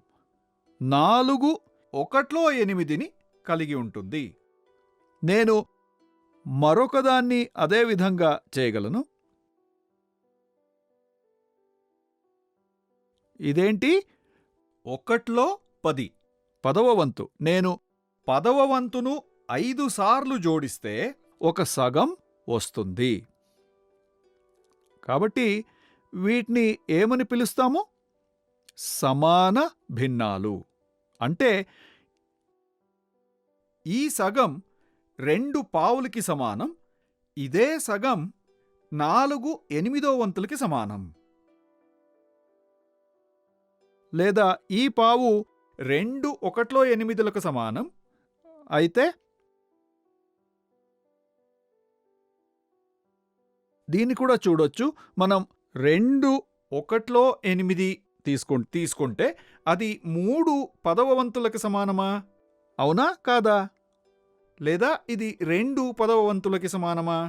4 ఒకట్లో 8ని కలిగి ఉంటుంది. నేను మరొకదాన్ని అదే విధంగా చేయగలను. ఇదేంటి? ఒకట్లో 10 10వ వంతు. నేను 10వ వంతును 5 సార్లు జోడిస్తే ఒక సగం వస్తుంది. కాబట్టి వీటిని ఏమని పిలుస్తాము? సమాన భిన్నాలు. అంటే ఈ సగం 2 పావులకి సమానం. ఇదే సగం 4 8వ వంతులకి సమానం. లేదా ఈ పావు 2 ఒకట్లో 8లకు సమానం. అయితే దీన్ని కూడా చూడొచ్చు. మనం 2 ఒకట్లో 8 తీసుకుంటే అది 3 10వ వంతులకు సమానమా? అవునా కాదా? లేదా ఇది 2 10వ వంతులకి సమానమా?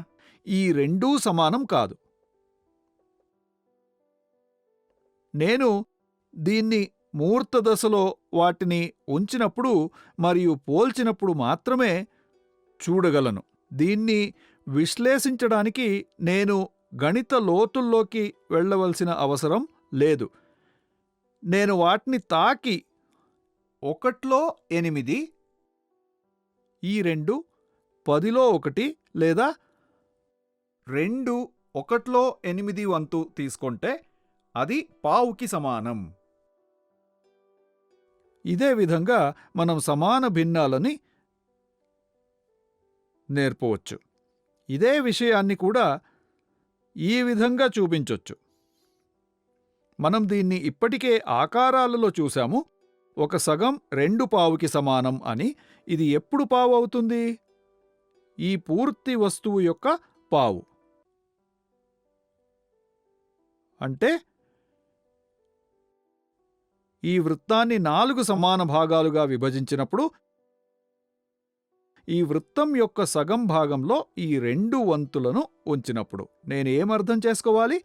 ఈ రెండూ సమానం కాదు. నేను దీన్ని మూర్త దశలో వాటిని ఉంచినప్పుడు మరియు పోల్చినప్పుడు మాత్రమే చూడగలను. దీన్ని విశ్లేషించడానికి నేను గణిత లోతుల్లోకి వెళ్ళవలసిన అవసరం లేదు. నేను వాటిని తాకి 1లో 8, ఈ 2 10లో 1 లేదా 2 1లో 8 వంతు తీసుకుంటే అది పావుకి సమానం. ఇదే విధంగా మనం సమాన భిన్నాలని నేర్పవచ్చు. ఇదే విషయాన్ని కూడా ఈ విధంగా చూపించొచ్చు. మనం దీన్ని ఇప్పటికే ఆకారాలలో చూశాము. 1 సగం 2 పావుకి సమానం అని. ఇది ఎప్పుడు పావు అవుతుంది? ఈ పూర్తి వస్తువు యొక్క పావు. అంటే ఈ వృత్తాన్ని 4 సమాన భాగాలుగా విభజించినప్పుడు ఈ వృత్తం యొక్క సగం భాగంలో ఈ 2 వంతులను ఉంచినప్పుడు నేనేమర్థం చేసుకోవాలి?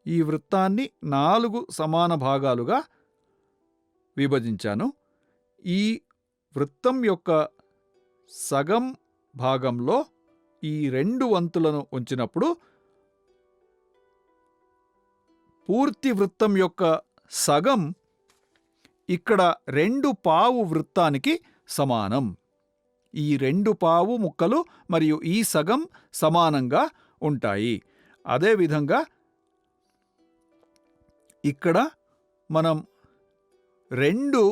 ఈ వృత్తాన్ని 4 సమాన భాగాలుగా విభజించాను. ఈ వృత్తం యొక్క సగం భాగంలో ఈ 2 వంతులను ఉంచినప్పుడు పూర్తి వృత్తం యొక్క సగం ఇక్కడ 2 పావు వృత్తానికి సమానం. ఈ 2 పావు ముక్కలు మరియు ఈ సగం సమానంగా ఉంటాయి. అదేవిధంగా ఇక్కడ మనం 2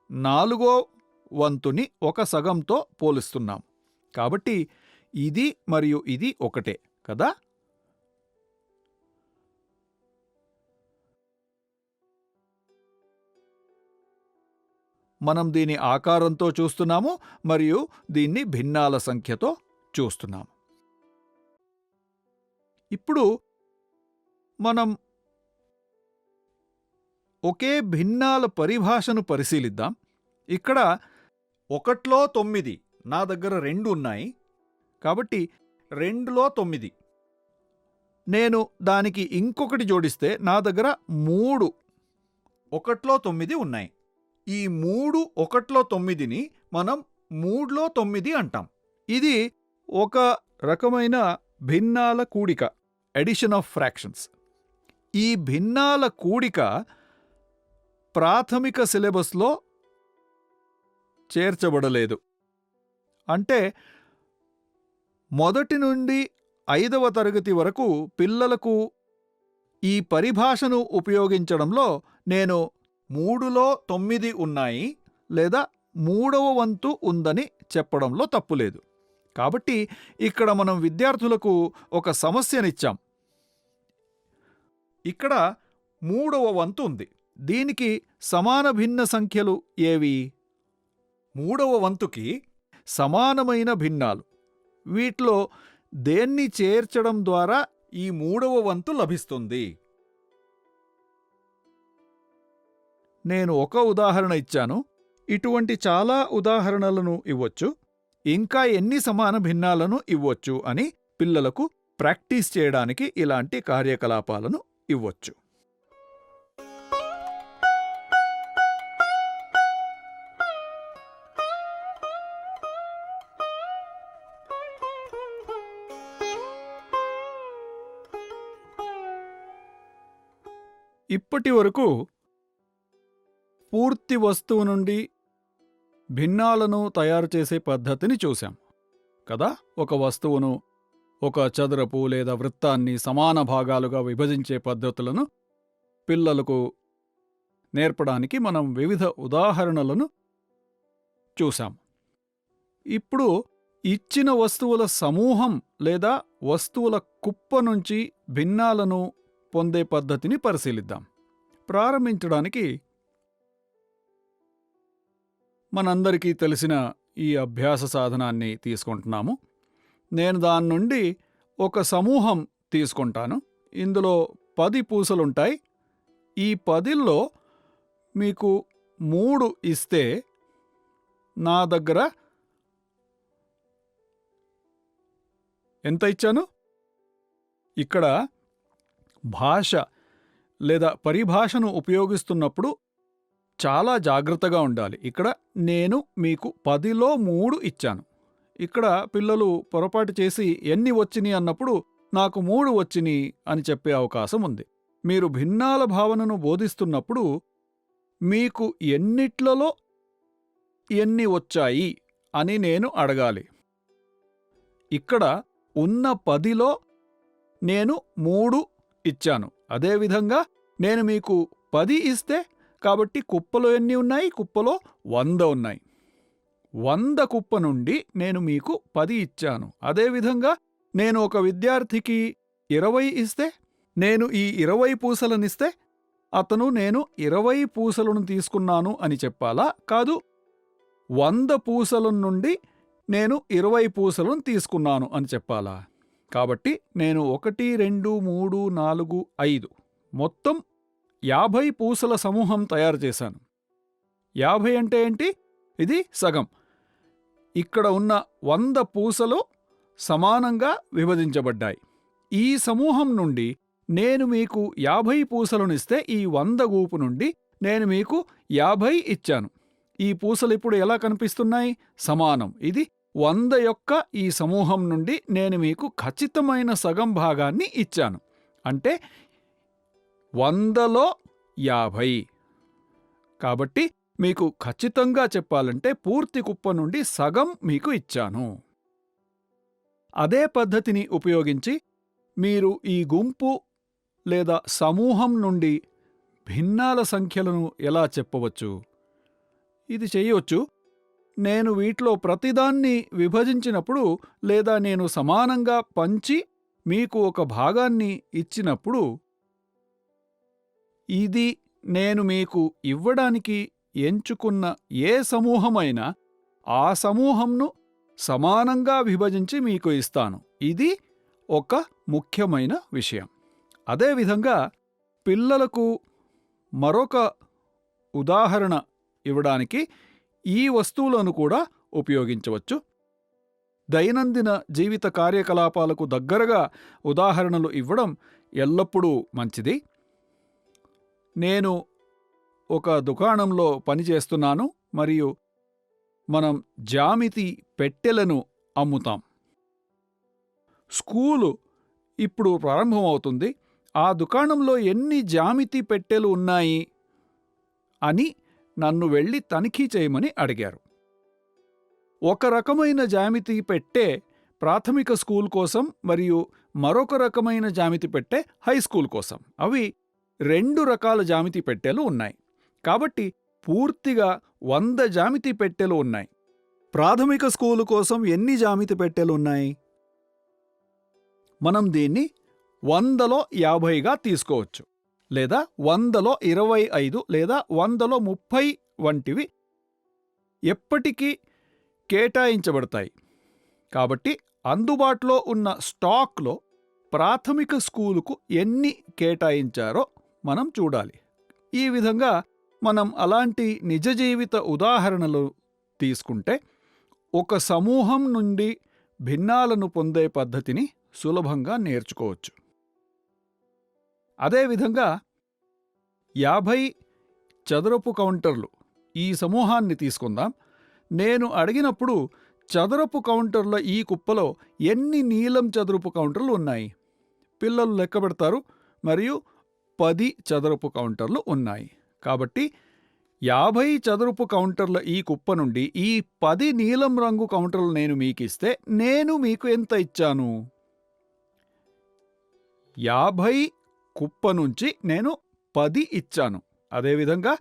4వ వంతుని 1 సగంతో పోలుస్తున్నాం. కాబట్టి ఇది మరియు ఇది ఒకటే కదా? మనం దీని ఆకారంతో చూస్తున్నాము మరియు దీన్ని భిన్నాల సంఖ్యతో చూస్తున్నాము. ఇప్పుడు మనం ఒకే భిన్నాల పరిభాషను పరిశీలిద్దాం. ఇక్కడ 1లో 9, నా దగ్గర 2 ఉన్నాయి కాబట్టి 2లో 9. నేను దానికి ఇంకొకటి జోడిస్తే నా దగ్గర 3 1లో 9 ఉన్నాయి. ఈ 3 1లో 9ని మనం 3లో 9 అంటాం. ఇది ఒక రకమైన భిన్నాల కూడిక, ఎడిషన్ ఆఫ్ ఫ్రాక్షన్స్. ఈ భిన్నాల కూడిక ప్రాథమిక సిలబస్లో చేర్చబడలేదు. అంటే 1 నుండి 5వ తరగతి వరకు పిల్లలకు ఈ పరిభాషను ఉపయోగించడంలో నేను 3లో 9 ఉన్నాయి లేదా 3వ వంతు ఉందని చెప్పడంలో తప్పులేదు. కాబట్టి ఇక్కడ మనం విద్యార్థులకు ఒక సమస్యనిచ్చాం. ఇక్కడ 3వ వంతు ఉంది. దీనికి సమాన భిన్న సంఖ్యలు ఏవి? 3వ వంతుకి సమానమైన భిన్నాలు. వీటిలో దేన్ని చేర్చడం ద్వారా ఈ 3వ వంతు లభిస్తుంది? నేను ఒక ఉదాహరణ ఇచ్చాను. ఇటువంటి చాలా ఉదాహరణలను ఇవ్వచ్చు. ఇంకా ఎన్ని సమాన భిన్నాలను ఇవ్వచ్చు అని పిల్లలకు ప్రాక్టీస్ చేయడానికి ఇలాంటి కార్యకలాపాలను ఇవ్వచ్చు. ఇప్పటి వరకు పూర్తి వస్తువు నుండి భిన్నాలను తయారు చేసే పద్ధతిని చూశాం కదా? ఒక వస్తువును, ఒక చదరపు లేదా వృత్తాన్ని సమాన భాగాలుగా విభజించే పద్ధతులను పిల్లలకు నేర్పడానికి మనం వివిధ ఉదాహరణలను చూశాం. ఇప్పుడు ఇచ్చిన వస్తువుల సమూహం లేదా వస్తువుల కుప్ప నుంచి భిన్నాలను పొందే పద్ధతిని పరిశీలిద్దాం. ప్రారంభించడానికి మనందరికీ తెలిసిన ఈ అభ్యాస సాధనాన్ని తీసుకుంటున్నాము. నేను దాని నుండి ఒక సమూహం తీసుకుంటాను. ఇందులో 10 పూసలుంటాయి. ఈ 10లో మీకు 3 ఇస్తే నా దగ్గర ఎంత ఇచ్చాను? ఇక్కడ భాష లేదా పరిభాషను ఉపయోగిస్తున్నప్పుడు చాలా జాగ్రత్తగా ఉండాలి. ఇక్కడ నేను మీకు 10లో 3 ఇచ్చాను. ఇక్కడ పిల్లలు పొరపాటు చేసి ఎన్ని వచ్చినియి అన్నప్పుడు నాకు 3 వచ్చినియి అని చెప్పే అవకాశం ఉంది. మీరు భిన్నాల భావనను బోధిస్తున్నప్పుడు మీకు ఎన్నిట్లలో ఎన్ని వచ్చాయి అని నేను అడగాలి. ఇక్కడ ఉన్న 10లో నేను 3 ఇచ్చాను. అదేవిధంగా నేను మీకు 10 ఇస్తే కాబట్టి కుప్పలో ఎన్ని ఉన్నాయి? కుప్పలో 100 ఉన్నాయి. 100 కుప్ప నుండి నేను మీకు 10 ఇచ్చాను. అదేవిధంగా నేను ఒక విద్యార్థికి 20 ఇస్తే, నేను ఈ 20 పూసలనిస్తే అతను నేను 20 పూసలను తీసుకున్నాను అని చెప్పాలా? కాదు, 100 పూసల నుండి నేను 20 పూసలను తీసుకున్నాను అని చెప్పాలా? కాబట్టి నేను 1, 2, 3, 4, 5 మొత్తం 50 పూసల సమూహం తయారు చేశాను. 50 అంటే ఏంటి? ఇది సగం. ఇక్కడ ఉన్న 100 పూసలు సమానంగా విభజించబడ్డాయి. ఈ సమూహం నుండి నేను మీకు 50 పూసలనిస్తే ఈ 100 గూపు నుండి నేను మీకు 50 ఇచ్చాను. ఈ పూసలు ఇప్పుడు ఎలా కనిపిస్తున్నాయి? సమానం. ఇది 100 యొక్క ఈ సమూహం నుండి నేను మీకు ఖచ్చితమైన సగం భాగాన్ని ఇచ్చాను. అంటే 100లో 50. కాబట్టి మీకు ఖచ్చితంగా చెప్పాలంటే పూర్తి కుప్ప నుండి సగం మీకు ఇచ్చాను. అదే పద్ధతిని ఉపయోగించి మీరు ఈ గుంపు లేదా సమూహం నుండి భిన్నాల సంఖ్యలను ఎలా చెప్పవచ్చు? ఇది చేయవచ్చు. నేను వీటిలో ప్రతిదాన్ని విభజించినప్పుడు లేదా నేను సమానంగా పంచి మీకు ఒక భాగాన్ని ఇచ్చినప్పుడు ఇది నేను మీకు ఇవ్వడానికి ఎంచుకున్న ఏ సమూహమైనా ఆ సమూహంను సమానంగా విభజించి మీకు ఇస్తాను. ఇది ఒక ముఖ్యమైన విషయం. అదేవిధంగా పిల్లలకు మరొక ఉదాహరణ ఇవ్వడానికి ఈ వస్తువులను కూడా ఉపయోగించవచ్చు. దైనందిన జీవిత కార్యకలాపాలకు దగ్గరగా ఉదాహరణలు ఇవ్వడం ఎల్లప్పుడూ మంచిది. నేను ఒక దుకాణంలో పనిచేస్తున్నాను మరియు మనం జ్యామితి పెట్టెలను అమ్ముతాం. స్కూలు ఇప్పుడు ప్రారంభమవుతుంది. ఆ దుకాణంలో ఎన్ని జ్యామితి పెట్టెలు ఉన్నాయి అని నన్ను వెళ్ళి తనిఖీ చేయమని అడిగారు. ఒక రకమైన జ్యామితి పెట్టె ప్రాథమిక స్కూల్ కోసం మరియు మరొక రకమైన జ్యామితి పెట్టె హైస్కూల్ కోసం. అవి 2 రకాల జ్యామితి పెట్టెలు ఉన్నాయి. కాబట్టి పూర్తిగా 100 జ్యామితి పెట్టెలు ఉన్నాయి. ప్రాథమిక స్కూలు కోసం ఎన్ని జ్యామితి పెట్టెలు ఉన్నాయి? మనం దీన్ని 100లో 50గా తీసుకోవచ్చు, లేదా 100లో 25 లేదా 100లో 30 వంటివి ఎప్పటికీ కేటాయించబడతాయి. కాబట్టి అందుబాటులో ఉన్న స్టాక్లో ప్రాథమిక స్కూలుకు ఎన్ని కేటాయించారో మనం చూడాలి. ఈ విధంగా మనం అలాంటి నిజ జీవిత ఉదాహరణలు తీసుకుంటే ఒక సమూహం నుండి భిన్నాలను పొందే పద్ధతిని సులభంగా నేర్చుకోవచ్చు. అదేవిధంగా 50 చదరపు కౌంటర్లు, ఈ సమూహాన్ని తీసుకుందాం. నేను అడిగినప్పుడు చదరపు కౌంటర్ల ఈ కుప్పలో ఎన్ని నీలం చదరపు కౌంటర్లు ఉన్నాయి? పిల్లలు లెక్క పెడతారు మరియు 10 చదరపు కౌంటర్లు ఉన్నాయి. కాబట్టి 50 చదరపు కౌంటర్ల ఈ కుప్ప నుండి ఈ 10 నీలం రంగు కౌంటర్లు నేను మీకిస్తే నేను మీకు ఎంత ఇచ్చాను? 50 కుప్ప నుంచి నేను 10 ఇచ్చాను. అదేవిధంగా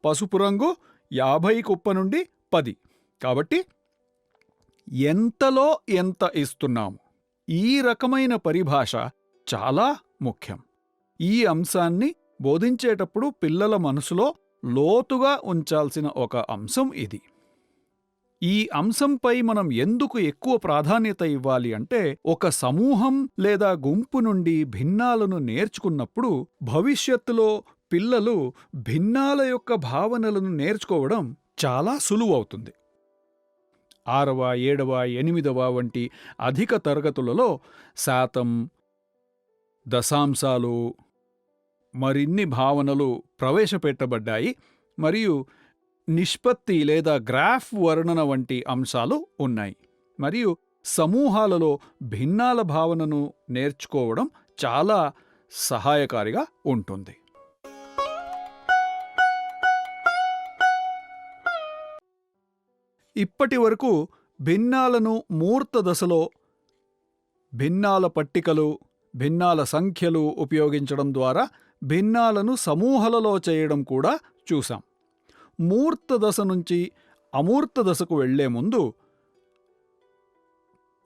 పసుపు రంగు 50 కుప్ప నుండి 10. కాబట్టి ఎంతలో ఎంత ఇస్తున్నాము? ఈ రకమైన పరిభాష చాలా ముఖ్యం. ఈ అంశాన్ని బోధించేటప్పుడు పిల్లల మనసులో లోతుగా ఉంచాల్సిన ఒక అంశం ఇది. ఈ అంశంపై మనం ఎందుకు ఎక్కువ ప్రాధాన్యత ఇవ్వాలి అంటే, ఒక సమూహం లేదా గుంపు నుండి భిన్నాలను నేర్చుకున్నప్పుడు భవిష్యత్తులో పిల్లలు భిన్నాల యొక్క భావనలను నేర్చుకోవడం చాలా సులువవుతుంది. 6వ, 7వ, 8వ వంటి అధిక తరగతులలో శాతం, దశాంశాలు, మరిన్ని భావనలు ప్రవేశపెట్టబడ్డాయి. మరియు నిష్పత్తి లేదా గ్రాఫ్ వర్ణన వంటి అంశాలు ఉన్నాయి. మరియు సమూహాలలో భిన్నాల భావనను నేర్చుకోవడం చాలా సహాయకారిగా ఉంటుంది. ఇప్పటి వరకు భిన్నాలను మూర్త దశలో భిన్నాల పట్టికలు, భిన్నాల సంఖ్యలు ఉపయోగించడం ద్వారా భిన్నాలను సమూహాలలో చేయడం కూడా చూసాం. మూర్త దశ నుంచి అమూర్త దశకు వెళ్లే ముందు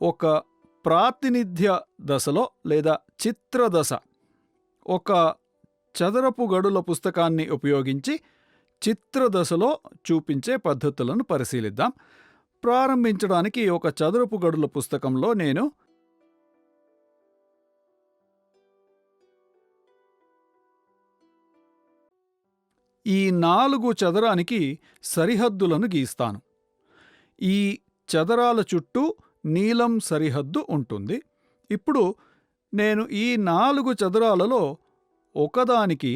ఒక ప్రాతినిధ్య దశలో లేదా చిత్ర దశ ఒక చదరపు గడుల పుస్తకాన్ని ఉపయోగించి చిత్రదశలో చూపించే పద్ధతులను పరిశీలిద్దాం. ప్రారంభించడానికి ఒక చదరపు గడుల పుస్తకంలో నేను ఈ 4 చదరానికి సరిహద్దులను గీస్తాను. ఈ చదరాల చుట్టూ నీలం సరిహద్దు ఉంటుంది. ఇప్పుడు నేను ఈ 4 చదరాలలో ఒకదానికి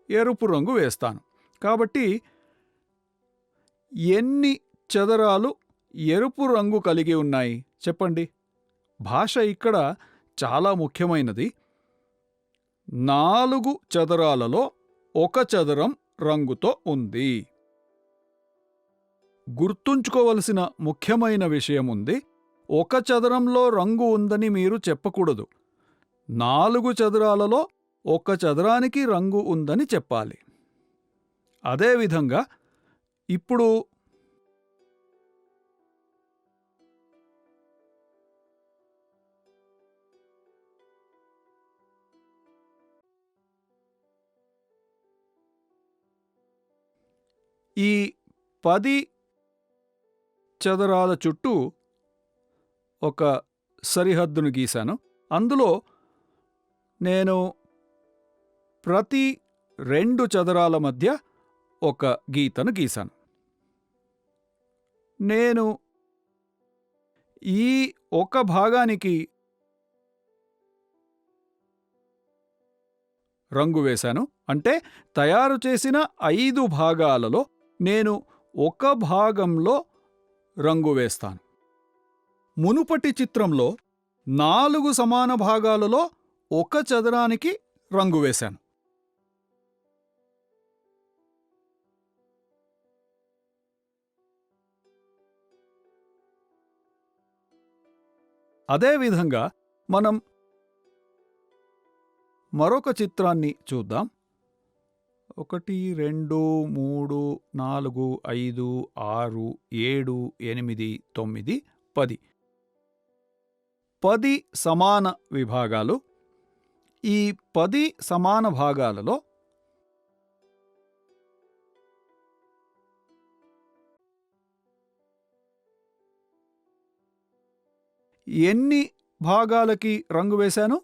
ఎరుపు రంగు వేస్తాను. కాబట్టి ఎన్ని చదరాలు ఎరుపు రంగు కలిగి ఉన్నాయి చెప్పండి. భాష ఇక్కడ చాలా ముఖ్యమైనది. 4 చదరాలలో ఒక చదరం రంగుతో ఉంది. గుర్తుంచుకోవలసిన ముఖ్యమైన విషయం ఉంది. ఒక చదరంలో రంగు ఉందని మీరు చెప్పకూడదు. 4 చదరాలలో ఒక చదరానికి రంగు ఉందని చెప్పాలి. అదేవిధంగా ఇప్పుడు ఈ 10 చదరాల చుట్టూ ఒక సరిహద్దును గీశాను. అందులో నేను ప్రతి 2 చదరాల మధ్య ఒక గీతను గీశాను. నేను ఈ ఒక భాగానికి రంగు వేశాను. అంటే తయారు చేసిన 5 భాగాలలో నేను ఒక భాగంలో రంగు వేస్తాను. మునుపటి చిత్రంలో 4 సమాన భాగాలలో ఒక చదరానికి రంగు వేశాను. అదేవిధంగా మనం మరొక చిత్రాన్ని చూద్దాం. 1 2 3 4 5 6 7 8 9 10 10 సమాన విభాగాలు. ఈ 10 సమాన భాగాలలో ఎన్ని భాగాలకి రంగు వేశాను?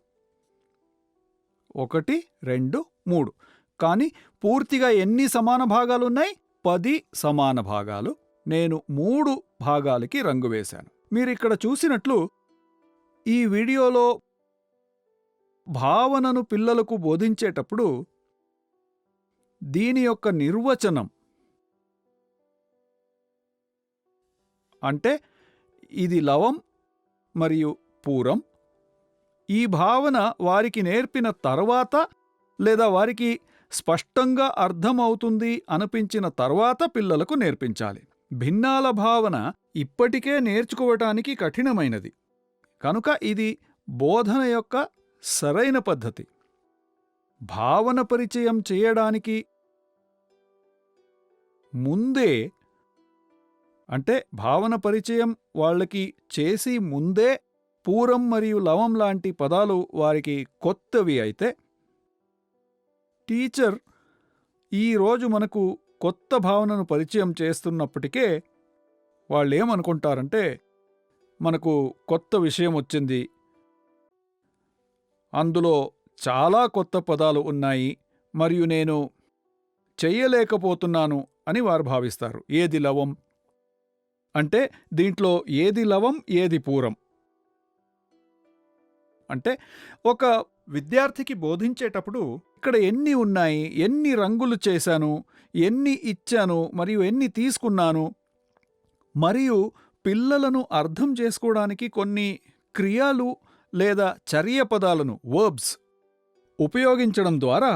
1 2 3. కానీ పూర్తిగా ఎన్ని సమాన భాగాలున్నాయి? 10 సమాన భాగాలు. నేను 3 భాగాలకి రంగు వేశాను. మీరిక్కడ చూసినట్లు ఈ వీడియోలో భావనను పిల్లలకు బోధించేటప్పుడు దీని యొక్క నిర్వచనం అంటే ఇది లవం మరియు పూరం. ఈ భావన వారికి నేర్పిన తర్వాత లేదా వారికి స్పష్టంగా అర్థమవుతుంది అనిపించిన తర్వాత పిల్లలకు నేర్పించాలి. భిన్నాల భావన ఇప్పటికే నేర్చుకోవటానికి కఠినమైనది కనుక ఇది బోధన యొక్క సరైన పద్ధతి. భావన పరిచయం చేయడానికి ముందే అంటే భావన పరిచయం వాళ్ళకి చేసి ముందే పూరం మరియు లవం లాంటి పదాలు వారికి కొత్తవి అయితే టీచర్ ఈరోజు మనకు కొత్త భావనను పరిచయం చేస్తున్నప్పటికే వాళ్ళేమనుకుంటారంటే మనకు కొత్త విషయం వచ్చింది, అందులో చాలా కొత్త పదాలు ఉన్నాయి మరియు నేను చెయ్యలేకపోతున్నాను అని వారు భావిస్తారు. ఏది లవం అంటే దీంట్లో ఏది లవం ఏది పూరం అంటే ఒక విద్యార్థికి బోధించేటప్పుడు ఇక్కడ ఎన్ని ఉన్నాయి, ఎన్ని రంగులు చేశాను, ఎన్ని ఇచ్చాను మరియు ఎన్ని తీసుకున్నాను, మరియు పిల్లలను అర్థం చేసుకోవడానికి కొన్ని క్రియలు లేదా చర్య పదాలను వర్బ్స్ ఉపయోగించడం ద్వారా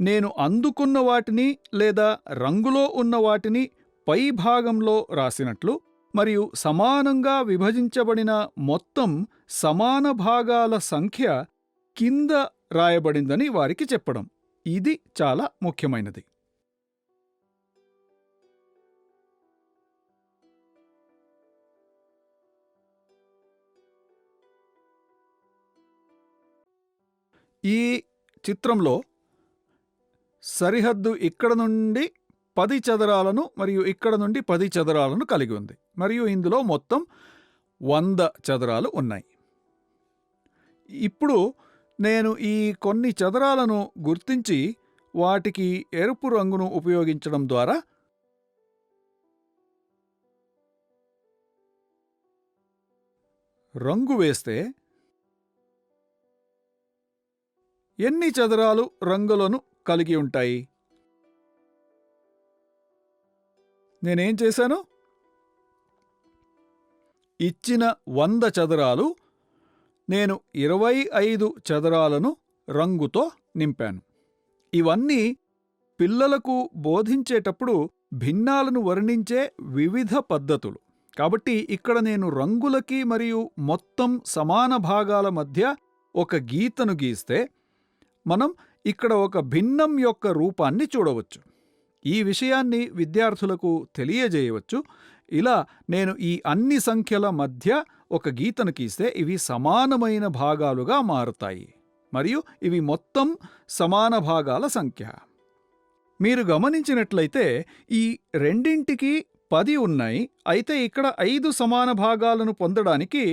నేను అందుకున్న వాటిని లేదా రంగులో ఉన్న వాటిని పై భాగంలో రాసినట్లు మరియు సమానంగా విభజించబడిన మొత్తం సమాన భాగాల సంఖ్య కింద రాయబడిందని వారికి చెప్పడం. ఇది చాలా ముఖ్యమైనది. ఈ చిత్రంలో సరిహద్దు ఇక్కడ నుండి 10 చదరాలను మరియు ఇక్కడ నుండి 10 చదరాలను కలిగి ఉంది మరియు ఇందులో మొత్తం 100 చదరాలు ఉన్నాయి. ఇప్పుడు నేను ఈ కొన్ని చదరాలను గుర్తించి వాటికి ఎరుపు రంగును ఉపయోగించడం ద్వారా రంగు వేస్తే ఎన్ని చదరాలు రంగులను కలిగి ఉంటాయి? నేనేం చేశాను? ఇచ్చిన 100 చదరాలు నేను 25 చదరాలను రంగుతో నింపాను. ఇవన్నీ పిల్లలకు బోధించేటప్పుడు భిన్నాలను వర్ణించే వివిధ పద్ధతులు. కాబట్టి ఇక్కడ నేను రంగులకి మరియు మొత్తం సమాన భాగాల మధ్య ఒక గీతను గీస్తే మనం ఇక్కడ ఒక భిన్నం యొక్క రూపాన్ని చూడవచ్చు. ఈ విషయాన్ని విద్యార్థులకు తెలియజేయవచ్చు. ఇలా నేను ఈ అన్ని సంఖ్యల మధ్య ఒక గీతను గీస్తే ఇవి సమానమైన భాగాలుగా మారుతాయి మరియు ఇవి మొత్తం సమాన భాగాల సంఖ్య. మీరు గమనించినట్లయితే ఈ రెండింటికి 10 ఉన్నాయి. అయితే ఇక్కడ 5 సమాన భాగాలను పొందడానికి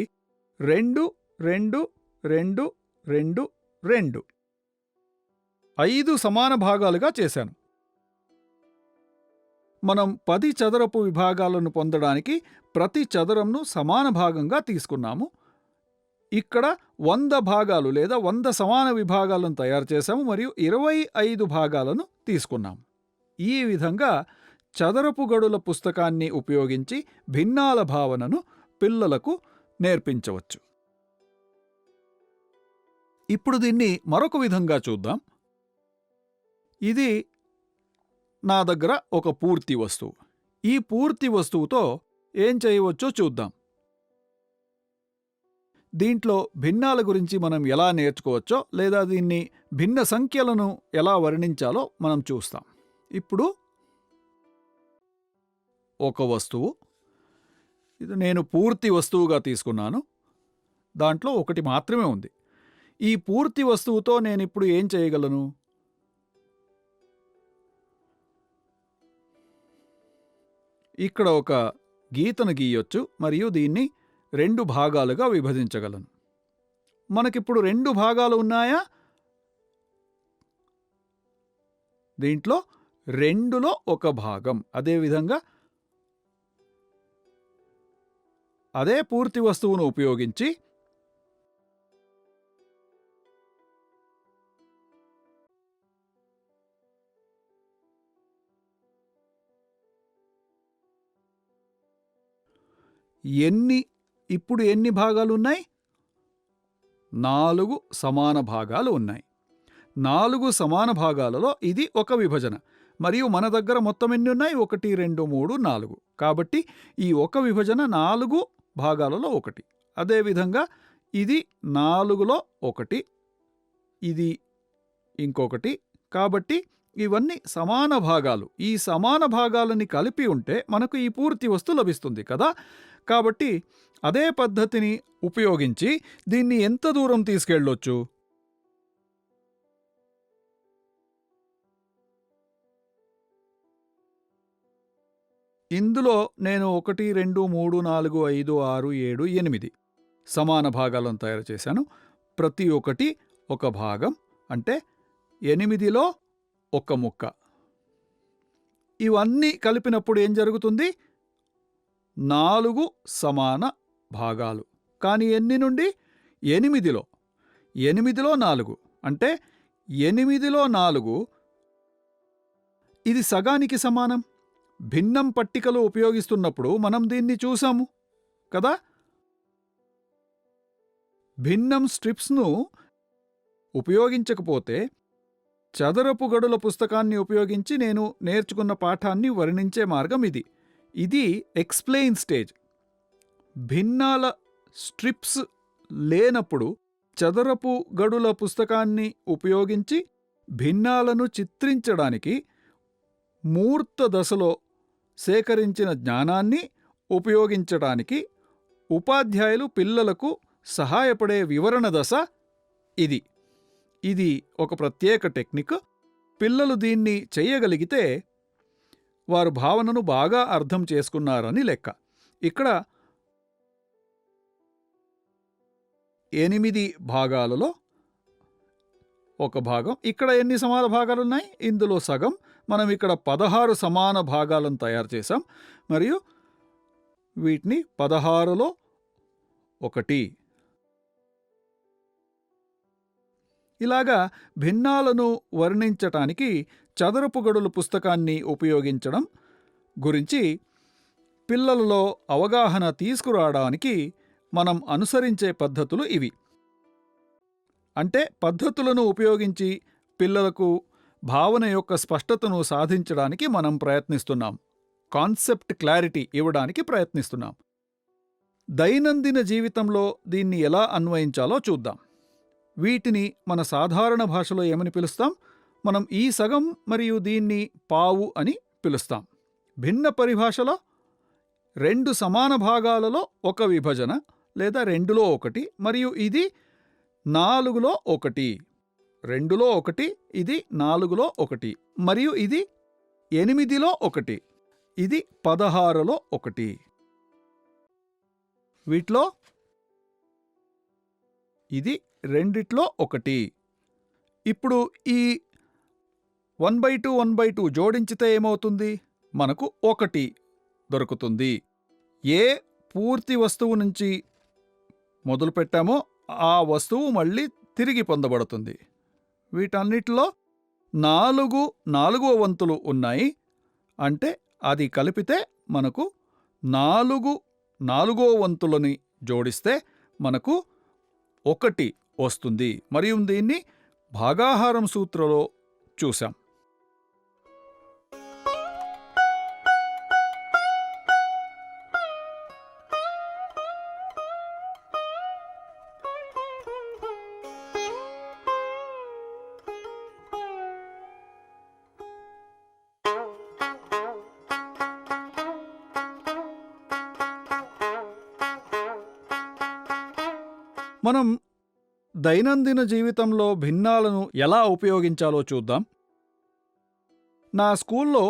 2, 2, 2, 2, 2 5 సమాన భాగాలుగా చేశాను. మనం 10 చదరపు విభాగాలను పొందడానికి ప్రతి చదరంను సమాన భాగంగా తీసుకున్నాము. ఇక్కడ 100 భాగాలు లేదా 100 సమాన విభాగాలను తయారు చేశాము మరియు 25 భాగాలను తీసుకున్నాము. ఈ విధంగా చదరపు గడుల పుస్తకాన్ని ఉపయోగించి భిన్నాల భావనను పిల్లలకు నేర్పించవచ్చు. ఇప్పుడు దీన్ని మరొక విధంగా చూద్దాం. ఇది నా దగ్గర ఒక పూర్తి వస్తువు. ఈ పూర్తి వస్తువుతో ఏం చేయవచ్చో చూద్దాం. దీంట్లో భిన్నాల గురించి మనం ఎలా నేర్చుకోవచ్చో లేదా దీన్ని భిన్న సంఖ్యలను ఎలా వర్ణించాలో మనం చూస్తాం. ఇప్పుడు ఒక వస్తువు, ఇది నేను పూర్తి వస్తువుగా తీసుకున్నాను. దాంట్లో ఒకటి మాత్రమే ఉంది. ఈ పూర్తి వస్తువుతో నేను ఇప్పుడు ఏం చేయగలను? ఇక్కడ ఒక గీతను గీయొచ్చు మరియు దీన్ని 2 భాగాలుగా విభజించగలను. మనకిప్పుడు 2 భాగాలు ఉన్నాయా? దీంట్లో 2లో ఒక భాగం. అదేవిధంగా అదే పూర్తి వస్తువును ఉపయోగించి ఇప్పుడు ఎన్ని భాగాలు ఉన్నాయి? 4 సమాన భాగాలు ఉన్నాయి. 4 సమాన భాగాలలో ఇది ఒక విభజన మరియు మన దగ్గర మొత్తం ఎన్ని ఉన్నాయి? 1, 2, 3, 4. కాబట్టి ఈ ఒక విభజన 4 భాగాలలో 1. అదేవిధంగా ఇది 4లో 1, ఇది ఇంకొకటి. కాబట్టి ఇవన్నీ సమాన భాగాలు. ఈ సమాన భాగాలని కలిపి ఉంటే మనకు ఈ పూర్తి వస్తువు లభిస్తుంది కదా. కాబట్టి అదే పద్ధతిని ఉపయోగించి దీన్ని ఎంత దూరం తీసుకెళ్ళొచ్చు? ఇందులో నేను 1, 2, 3, 4, 5, 6, 7, 8 సమాన భాగాలను తయారు చేశాను. ప్రతి ఒక్కటి ఒక భాగం, అంటే 8లో ఒక ముక్క. ఇవన్నీ కలిపినప్పుడు ఏం జరుగుతుంది? 4 సమాన భాగాలు. కానీ ఎన్ని నుండి? 8లో 4. అంటే 8లో 4 ఇది సగానికి సమానం. భిన్నం పట్టికలు ఉపయోగిస్తున్నప్పుడు మనం దీన్ని చూసాము కదా. భిన్నం స్ట్రిప్స్ను ఉపయోగించకపోతే చదరపు గడుల పుస్తకాన్ని ఉపయోగించి నేను నేర్చుకున్న పాఠాన్ని వర్ణించే మార్గం ఇది. ఇది ఎక్స్ప్లెయిన్ స్టేజ్. భిన్నాల స్ట్రిప్స్ లేనప్పుడు చదరపు గడుల పుస్తకాన్ని ఉపయోగించి భిన్నాలను చిత్రించడానికి మూర్త దశలో సేకరించిన జ్ఞానాన్ని ఉపయోగించడానికి ఉపాధ్యాయులు పిల్లలకు సహాయపడే వివరణ దశ ఇది. ఇది ఒక ప్రత్యేక టెక్నిక్. పిల్లలు దీన్ని చెయ్యగలిగితే వారు భావనను బాగా అర్థం చేసుకున్నారని లెక్క. ఇక్కడ 8 భాగాలలో ఒక భాగం. ఇక్కడ ఎన్ని సమాన భాగాలున్నాయి? ఇందులో సగం. మనం ఇక్కడ 16 సమాన భాగాలను తయారు చేశాం మరియు వీటిని 16లో 1. ఇలాగా భిన్నాలను వర్ణించటానికి చదరపు గడుల పుస్తకాన్ని ఉపయోగించడం గురించి పిల్లలలో అవగాహన తీసుకురావడానికి మనం అనుసరించే పద్ధతులు ఇవి. అంటే పద్ధతులను ఉపయోగించి పిల్లలకు భావన యొక్క స్పష్టతను సాధించడానికి మనం ప్రయత్నిస్తున్నాం. కాన్సెప్ట్ క్లారిటీ ఇవ్వడానికి ప్రయత్నిస్తున్నాం. దైనందిన జీవితంలో దీన్ని ఎలా అన్వయించాలో చూద్దాం. వీటిని మన సాధారణ భాషలో ఏమని పిలుస్తాం? మనం ఈ సగం మరియు దీన్ని పావు అని పిలుస్తాం. భిన్న పరిభాషలో 2 సమాన భాగాలలో ఒక విభజన లేదా 2లో 1 మరియు ఇది 4లో 1. 2లో 1, ఇది 4లో 1 మరియు ఇది 8లో 1, ఇది 16లో 1. వీటిలో ఇది 2లో 1. ఇప్పుడు ఈ 1/2 1/2 జోడించితే ఏమవుతుంది? మనకు 1 దొరుకుతుంది. ఏ పూర్తి వస్తువు నుంచి మొదలుపెట్టామో ఆ వస్తువు మళ్ళీ తిరిగి పొందబడుతుంది. వీటన్నిటిలో 4 4వ వంతులు ఉన్నాయి. అంటే అది కలిపితే మనకు 4 4వ వంతులని జోడిస్తే మనకు 1 వస్తుంది. మరియు దీన్ని భాగాహారం సూత్రంలో చూసాం. మనం దైనందిన జీవితంలో భిన్నాలను ఎలా ఉపయోగించాలో చూద్దాం. నా స్కూల్లో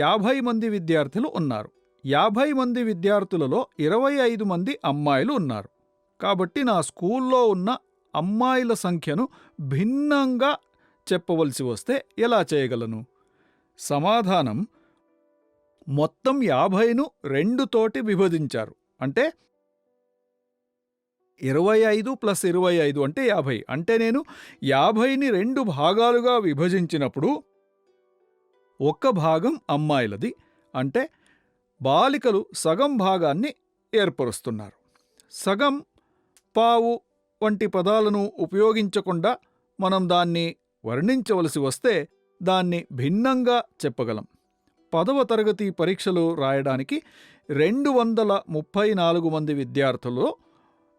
50 మంది విద్యార్థులు ఉన్నారు. 50 మంది విద్యార్థులలో 25 మంది అమ్మాయిలు ఉన్నారు. కాబట్టి నా స్కూల్లో ఉన్న అమ్మాయిల సంఖ్యను భిన్నంగా చెప్పవలసి వస్తే ఎలా చేయగలను? సమాధానం, మొత్తం 50ను 2 తోటి విభజించారు. అంటే 25 + 25 అంటే 50. అంటే నేను 50ని 2 భాగాలుగా విభజించినప్పుడు ఒక భాగం అమ్మాయిలది. అంటే బాలికలు సగం భాగాన్ని ఏర్పరుస్తున్నారు. సగం, పావు వంటి పదాలను ఉపయోగించకుండా మనం దాన్ని వర్ణించవలసి వస్తే దాన్ని భిన్నంగా చెప్పగలం. 10వ తరగతి పరీక్షలు రాయడానికి 234 మంది విద్యార్థులు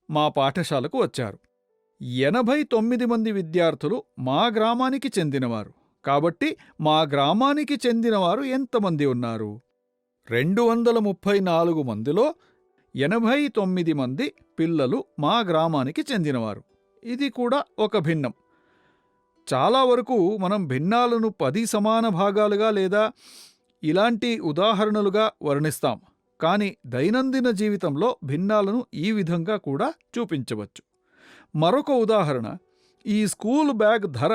మా పాఠశాలకు వచ్చారు. 89 మంది విద్యార్థులు మా గ్రామానికి చెందినవారు. కాబట్టి మా గ్రామానికి చెందినవారు ఎంతమంది ఉన్నారు? 234 మందిలో 89 మంది పిల్లలు మా గ్రామానికి చెందినవారు. ఇది కూడా ఒక భిన్నం. చాలా వరకు మనం భిన్నాలను 10 సమాన భాగాలుగా లేదా ఇలాంటి ఉదాహరణలుగా వర్ణిస్తాం. కానీ దైనందిన జీవితంలో భిన్నాలను ఈ విధంగా కూడా చూపించవచ్చు. మరొక ఉదాహరణ, ఈ స్కూల్ బ్యాగ్ ధర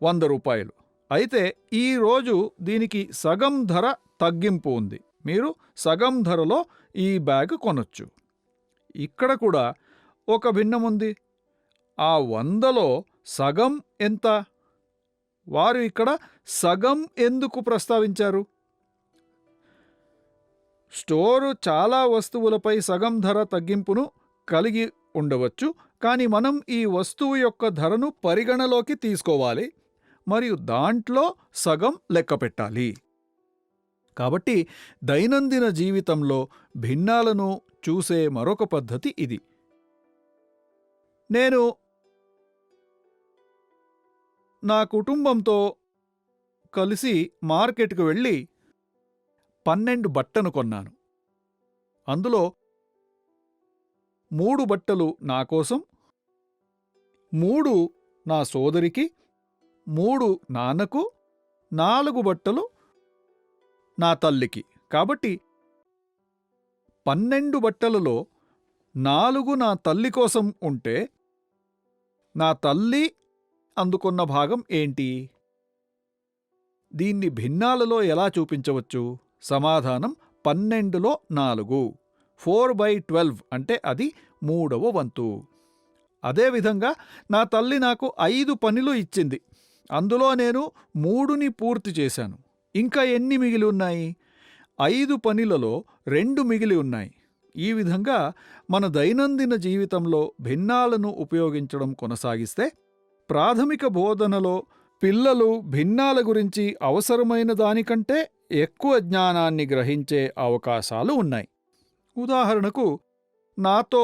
100 రూపాయలు. అయితే ఈరోజు దీనికి సగం ధర తగ్గింపు ఉంది. మీరు సగం ధరలో ఈ బ్యాగ్ కొనొచ్చు. ఇక్కడ కూడా ఒక భిన్నం ఉంది. ఆ 100లో సగం ఎంత? వారు ఇక్కడ సగం ఎందుకు ప్రస్తావించారు? స్టోరు చాలా వస్తువులపై సగం ధర తగ్గింపును కలిగి ఉండవచ్చు, కానీ మనం ఈ వస్తువు యొక్క ధరను పరిగణలోకి తీసుకోవాలి మరియు దాంట్లో సగం లెక్క పెట్టాలి. కాబట్టి దైనందిన జీవితంలో భిన్నాలను చూసే మరొక పద్ధతి ఇది. నేను నా కుటుంబంతో కలిసి మార్కెట్కు వెళ్ళి 12 బట్టను కొన్నాను. అందులో 3 బట్టలు నా కోసం, 3 నా సోదరికి, 3 నాన్నకు, 4 బట్టలు నా తల్లికి. కాబట్టి 12 బట్టలలో 4 నా తల్లి కోసం ఉంటే నా తల్లి అందుకున్న భాగం ఏంటి? దీన్ని భిన్నాలలో ఎలా చూపించవచ్చు? సమాధానం 12లో 4. 4/12 అంటే అది 3వ వంతు. అదేవిధంగా నా తల్లి నాకు 5 పనులు ఇచ్చింది. అందులో నేను 3ని పూర్తి చేశాను. ఇంకా ఎన్ని మిగిలి ఉన్నాయి? 5 పనులలో 2 మిగిలి ఉన్నాయి. ఈ విధంగా మన దైనందిన జీవితంలో భిన్నాలను ఉపయోగించడం కొనసాగిస్తే ప్రాథమిక బోధనలో పిల్లలు భిన్నాల గురించి అవసరమైన దానికంటే ఎక్కువ జ్ఞానాన్ని గ్రహించే అవకాశాలు ఉన్నాయి. ఉదాహరణకు, నాతో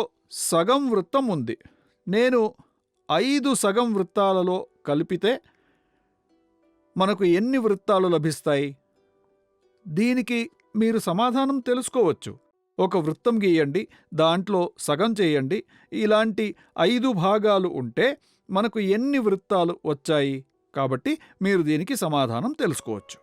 సగం వృత్తం ఉంది. నేను 5 సగం వృత్తాలలో కలిపితే మనకు ఎన్ని వృత్తాలు లభిస్తాయి? దీనికి మీరు సమాధానం తెలుసుకోవచ్చు. ఒక వృత్తం గీయండి, దాంట్లో సగం చేయండి. ఇలాంటి 5 భాగాలు ఉంటే మనకు ఎన్ని వృత్తాలు వచ్చాయి? కాబట్టి మీరు దీనికి సమాధానం తెలుసుకోవచ్చు.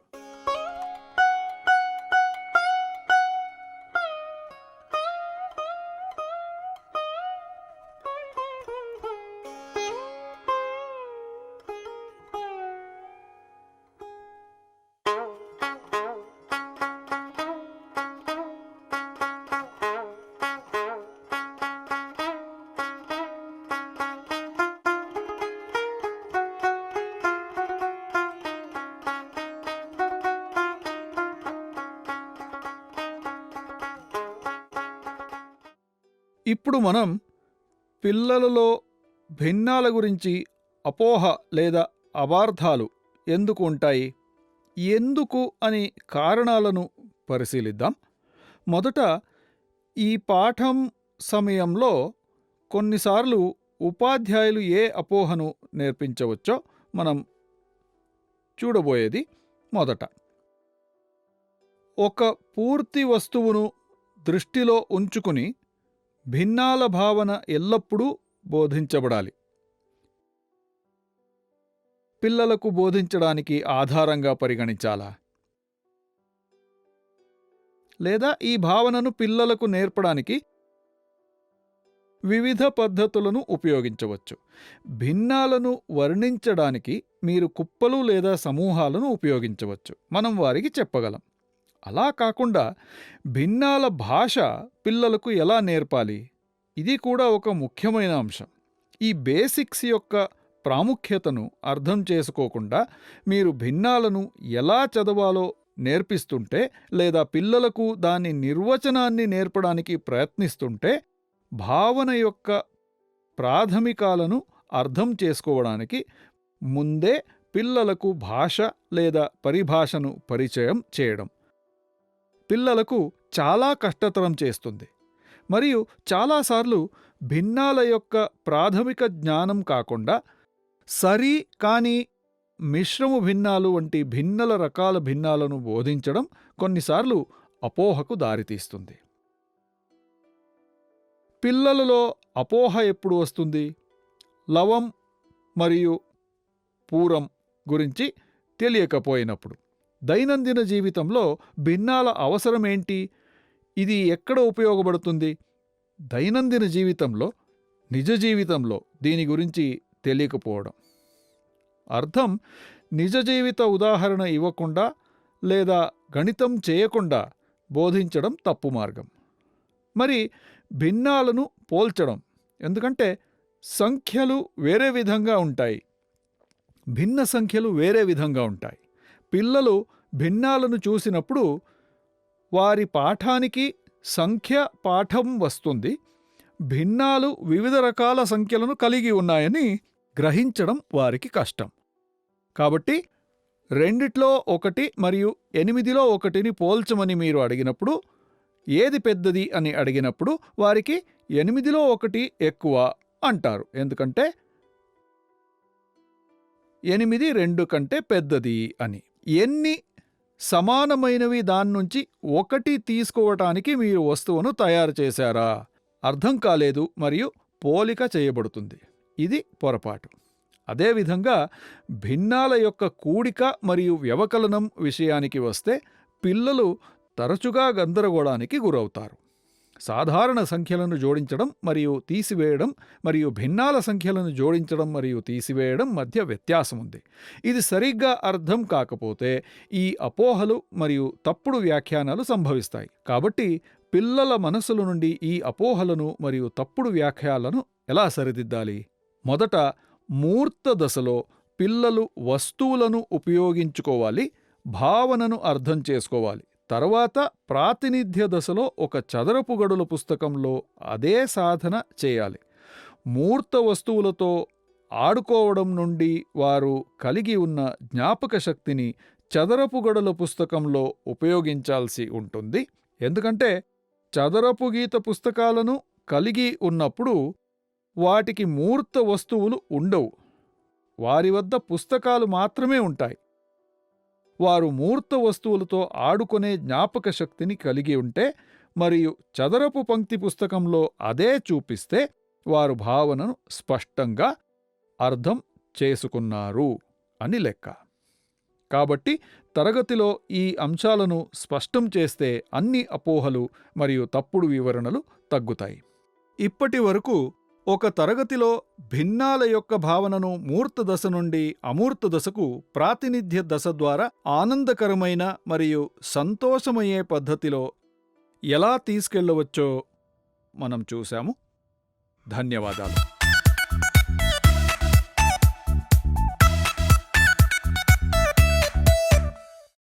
ఇప్పుడు మనం పిల్లలలో భిన్నాల గురించి అపోహ లేదా అపార్థాలు ఎందుకు ఉంటాయి, ఎందుకు అని కారణాలను పరిశీలిద్దాం. మొదట, ఈ పాఠం సమయంలో కొన్నిసార్లు ఉపాధ్యాయులు ఏ అపోహను నేర్పించవచ్చో మనం చూడబోయేది. మొదట, ఒక పూర్తి వస్తువును దృష్టిలో ఉంచుకుని భిన్నాల భావన ఎల్లప్పుడూ బోధించబడాలి. పిల్లలకు బోధించడానికి ఆధారంగా పరిగణించాలా? లేదా ఈ భావనను పిల్లలకు నేర్పడానికి వివిధ పద్ధతులను ఉపయోగించవచ్చు. భిన్నాలను వర్ణించడానికి మీరు కుప్పలు లేదా సమూహాలను ఉపయోగించవచ్చు. మనం వారికి చెప్పగలం. అలా కాకుండా భిన్నాల భాష పిల్లలకు ఎలా నేర్పాలి? ఇది కూడా ఒక ముఖ్యమైన అంశం. ఈ బేసిక్స్ యొక్క ప్రాముఖ్యతను అర్థం చేసుకోకుండా మీరు భిన్నాలను ఎలా చదవాలో నేర్పిస్తుంటే లేదా పిల్లలకు దాని నిర్వచనాన్ని నేర్పడానికి ప్రయత్నిస్తుంటే భావన యొక్క ప్రాథమికాలను అర్థం చేసుకోవడానికి ముందే పిల్లలకు భాష లేదా పరిభాషను పరిచయం చేయడం పిల్లలకు చాలా కష్టతరం చేస్తుంది. మరియు చాలాసార్లు భిన్నాల యొక్క ప్రాథమిక జ్ఞానం కాకుండా సరి కాని మిశ్రమ భిన్నాలు వంటి భిన్నల రకాల భిన్నాలను బోధించడం కొన్నిసార్లు అపోహకు దారితీస్తుంది. పిల్లలలో అపోహ ఎప్పుడు వస్తుంది? లవం మరియు పూరం గురించి తెలియకపోయినప్పుడు. దైనందిన జీవితంలో భిన్నాల అవసరమేంటి? ఇది ఎక్కడ ఉపయోగపడుతుంది? దైనందిన జీవితంలో, నిజ జీవితంలో దీని గురించి తెలియకపోవడం. అర్థం, నిజ జీవిత ఉదాహరణ ఇవ్వకుండా లేదా గణితం చేయకుండా బోధించడం తప్పు మార్గం. మరి భిన్నాలను పోల్చడం, ఎందుకంటే సంఖ్యలు వేరే విధంగా ఉంటాయి. భిన్న సంఖ్యలు వేరే విధంగా ఉంటాయి. పిల్లలు భిన్నాలను చూసినప్పుడు వారి పాఠానికి సంఖ్య పాఠం వస్తుంది. భిన్నాలు వివిధ రకాల సంఖ్యలను కలిగి ఉన్నాయని గ్రహించడం వారికి కష్టం. కాబట్టి 2లో 1 మరియు 8లో 1ని పోల్చమని మీరు అడిగినప్పుడు, ఏది పెద్దది అని అడిగినప్పుడు వారికి 8లో 1 ఎక్కువ అంటారు. ఎందుకంటే 8 2 కంటే పెద్దది అని. ఎన్ని సమానమైనవి దాన్నుంచి 1 తీసుకోవటానికి మీరు వస్తువును తయారు చేశారా? అర్థం కాలేదు మరియు పోలిక చేయబడుతుంది. ఇది పొరపాటు. అదేవిధంగా భిన్నాల యొక్క కూడిక మరియు వ్యవకలనం విషయానికి వస్తే పిల్లలు తరచుగా గందరగోళానికి గురవుతారు. సాధారణ సంఖ్యలను జోడించడం మరియు తీసివేయడం మరియు భిన్నాల సంఖ్యలను జోడించడం మరియు తీసివేయడం మధ్య వ్యత్యాసం ఉంది. ఇది సరిగ్గా అర్థం కాకపోతే ఈ అపోహలు మరియు తప్పుడు వ్యాఖ్యానాలు సంభవిస్తాయి. కాబట్టి పిల్లల మనసుల నుండి ఈ అపోహలను మరియు తప్పుడు వ్యాఖ్యాలను ఎలా సరిదిద్దాలి? మొదట మూర్త దశలో పిల్లలు వస్తువులను ఉపయోగించుకోవాలి, భావనను అర్థం చేసుకోవాలి. తర్వాత ప్రాతినిధ్య దశలో ఒక చదరపు గడుల పుస్తకంలో అదే సాధన చేయాలి. మూర్త వస్తువులతో ఆడుకోవడం నుండి వారు కలిగి ఉన్న జ్ఞాపక శక్తిని చదరపు గడుల పుస్తకంలో ఉపయోగించాల్సి ఉంటుంది. ఎందుకంటే చదరపు గీత పుస్తకాలను కలిగి ఉన్నప్పుడు వాటికి మూర్త వస్తువులు ఉండవు. వారి వద్ద పుస్తకాలు మాత్రమే ఉంటాయి. వారు మూర్త వస్తువులతో ఆడుకునే జ్ఞాపక శక్తిని కలిగి ఉంటే మరియు చదరపు పంక్తి పుస్తకంలో అదే చూపిస్తే వారు భావనను స్పష్టంగా అర్థం చేసుకున్నారు అని లెక్క. కాబట్టి తరగతిలో ఈ అంశాలను స్పష్టం చేస్తే అన్ని అపోహలు మరియు తప్పుడు వివరణలు తగ్గుతాయి. ఇప్పటి వరకు ఒక తరగతిలో భిన్నాల యొక్క భావనను మూర్త దశ నుండి అమూర్త దశకు ప్రాతినిధ్య దశ ద్వారా ఆనందకరమైన మరియు సంతోషమయ్యే పద్ధతిలో ఎలా తీసుకెళ్లవచ్చో మనం చూశాము. ధన్యవాదాలు.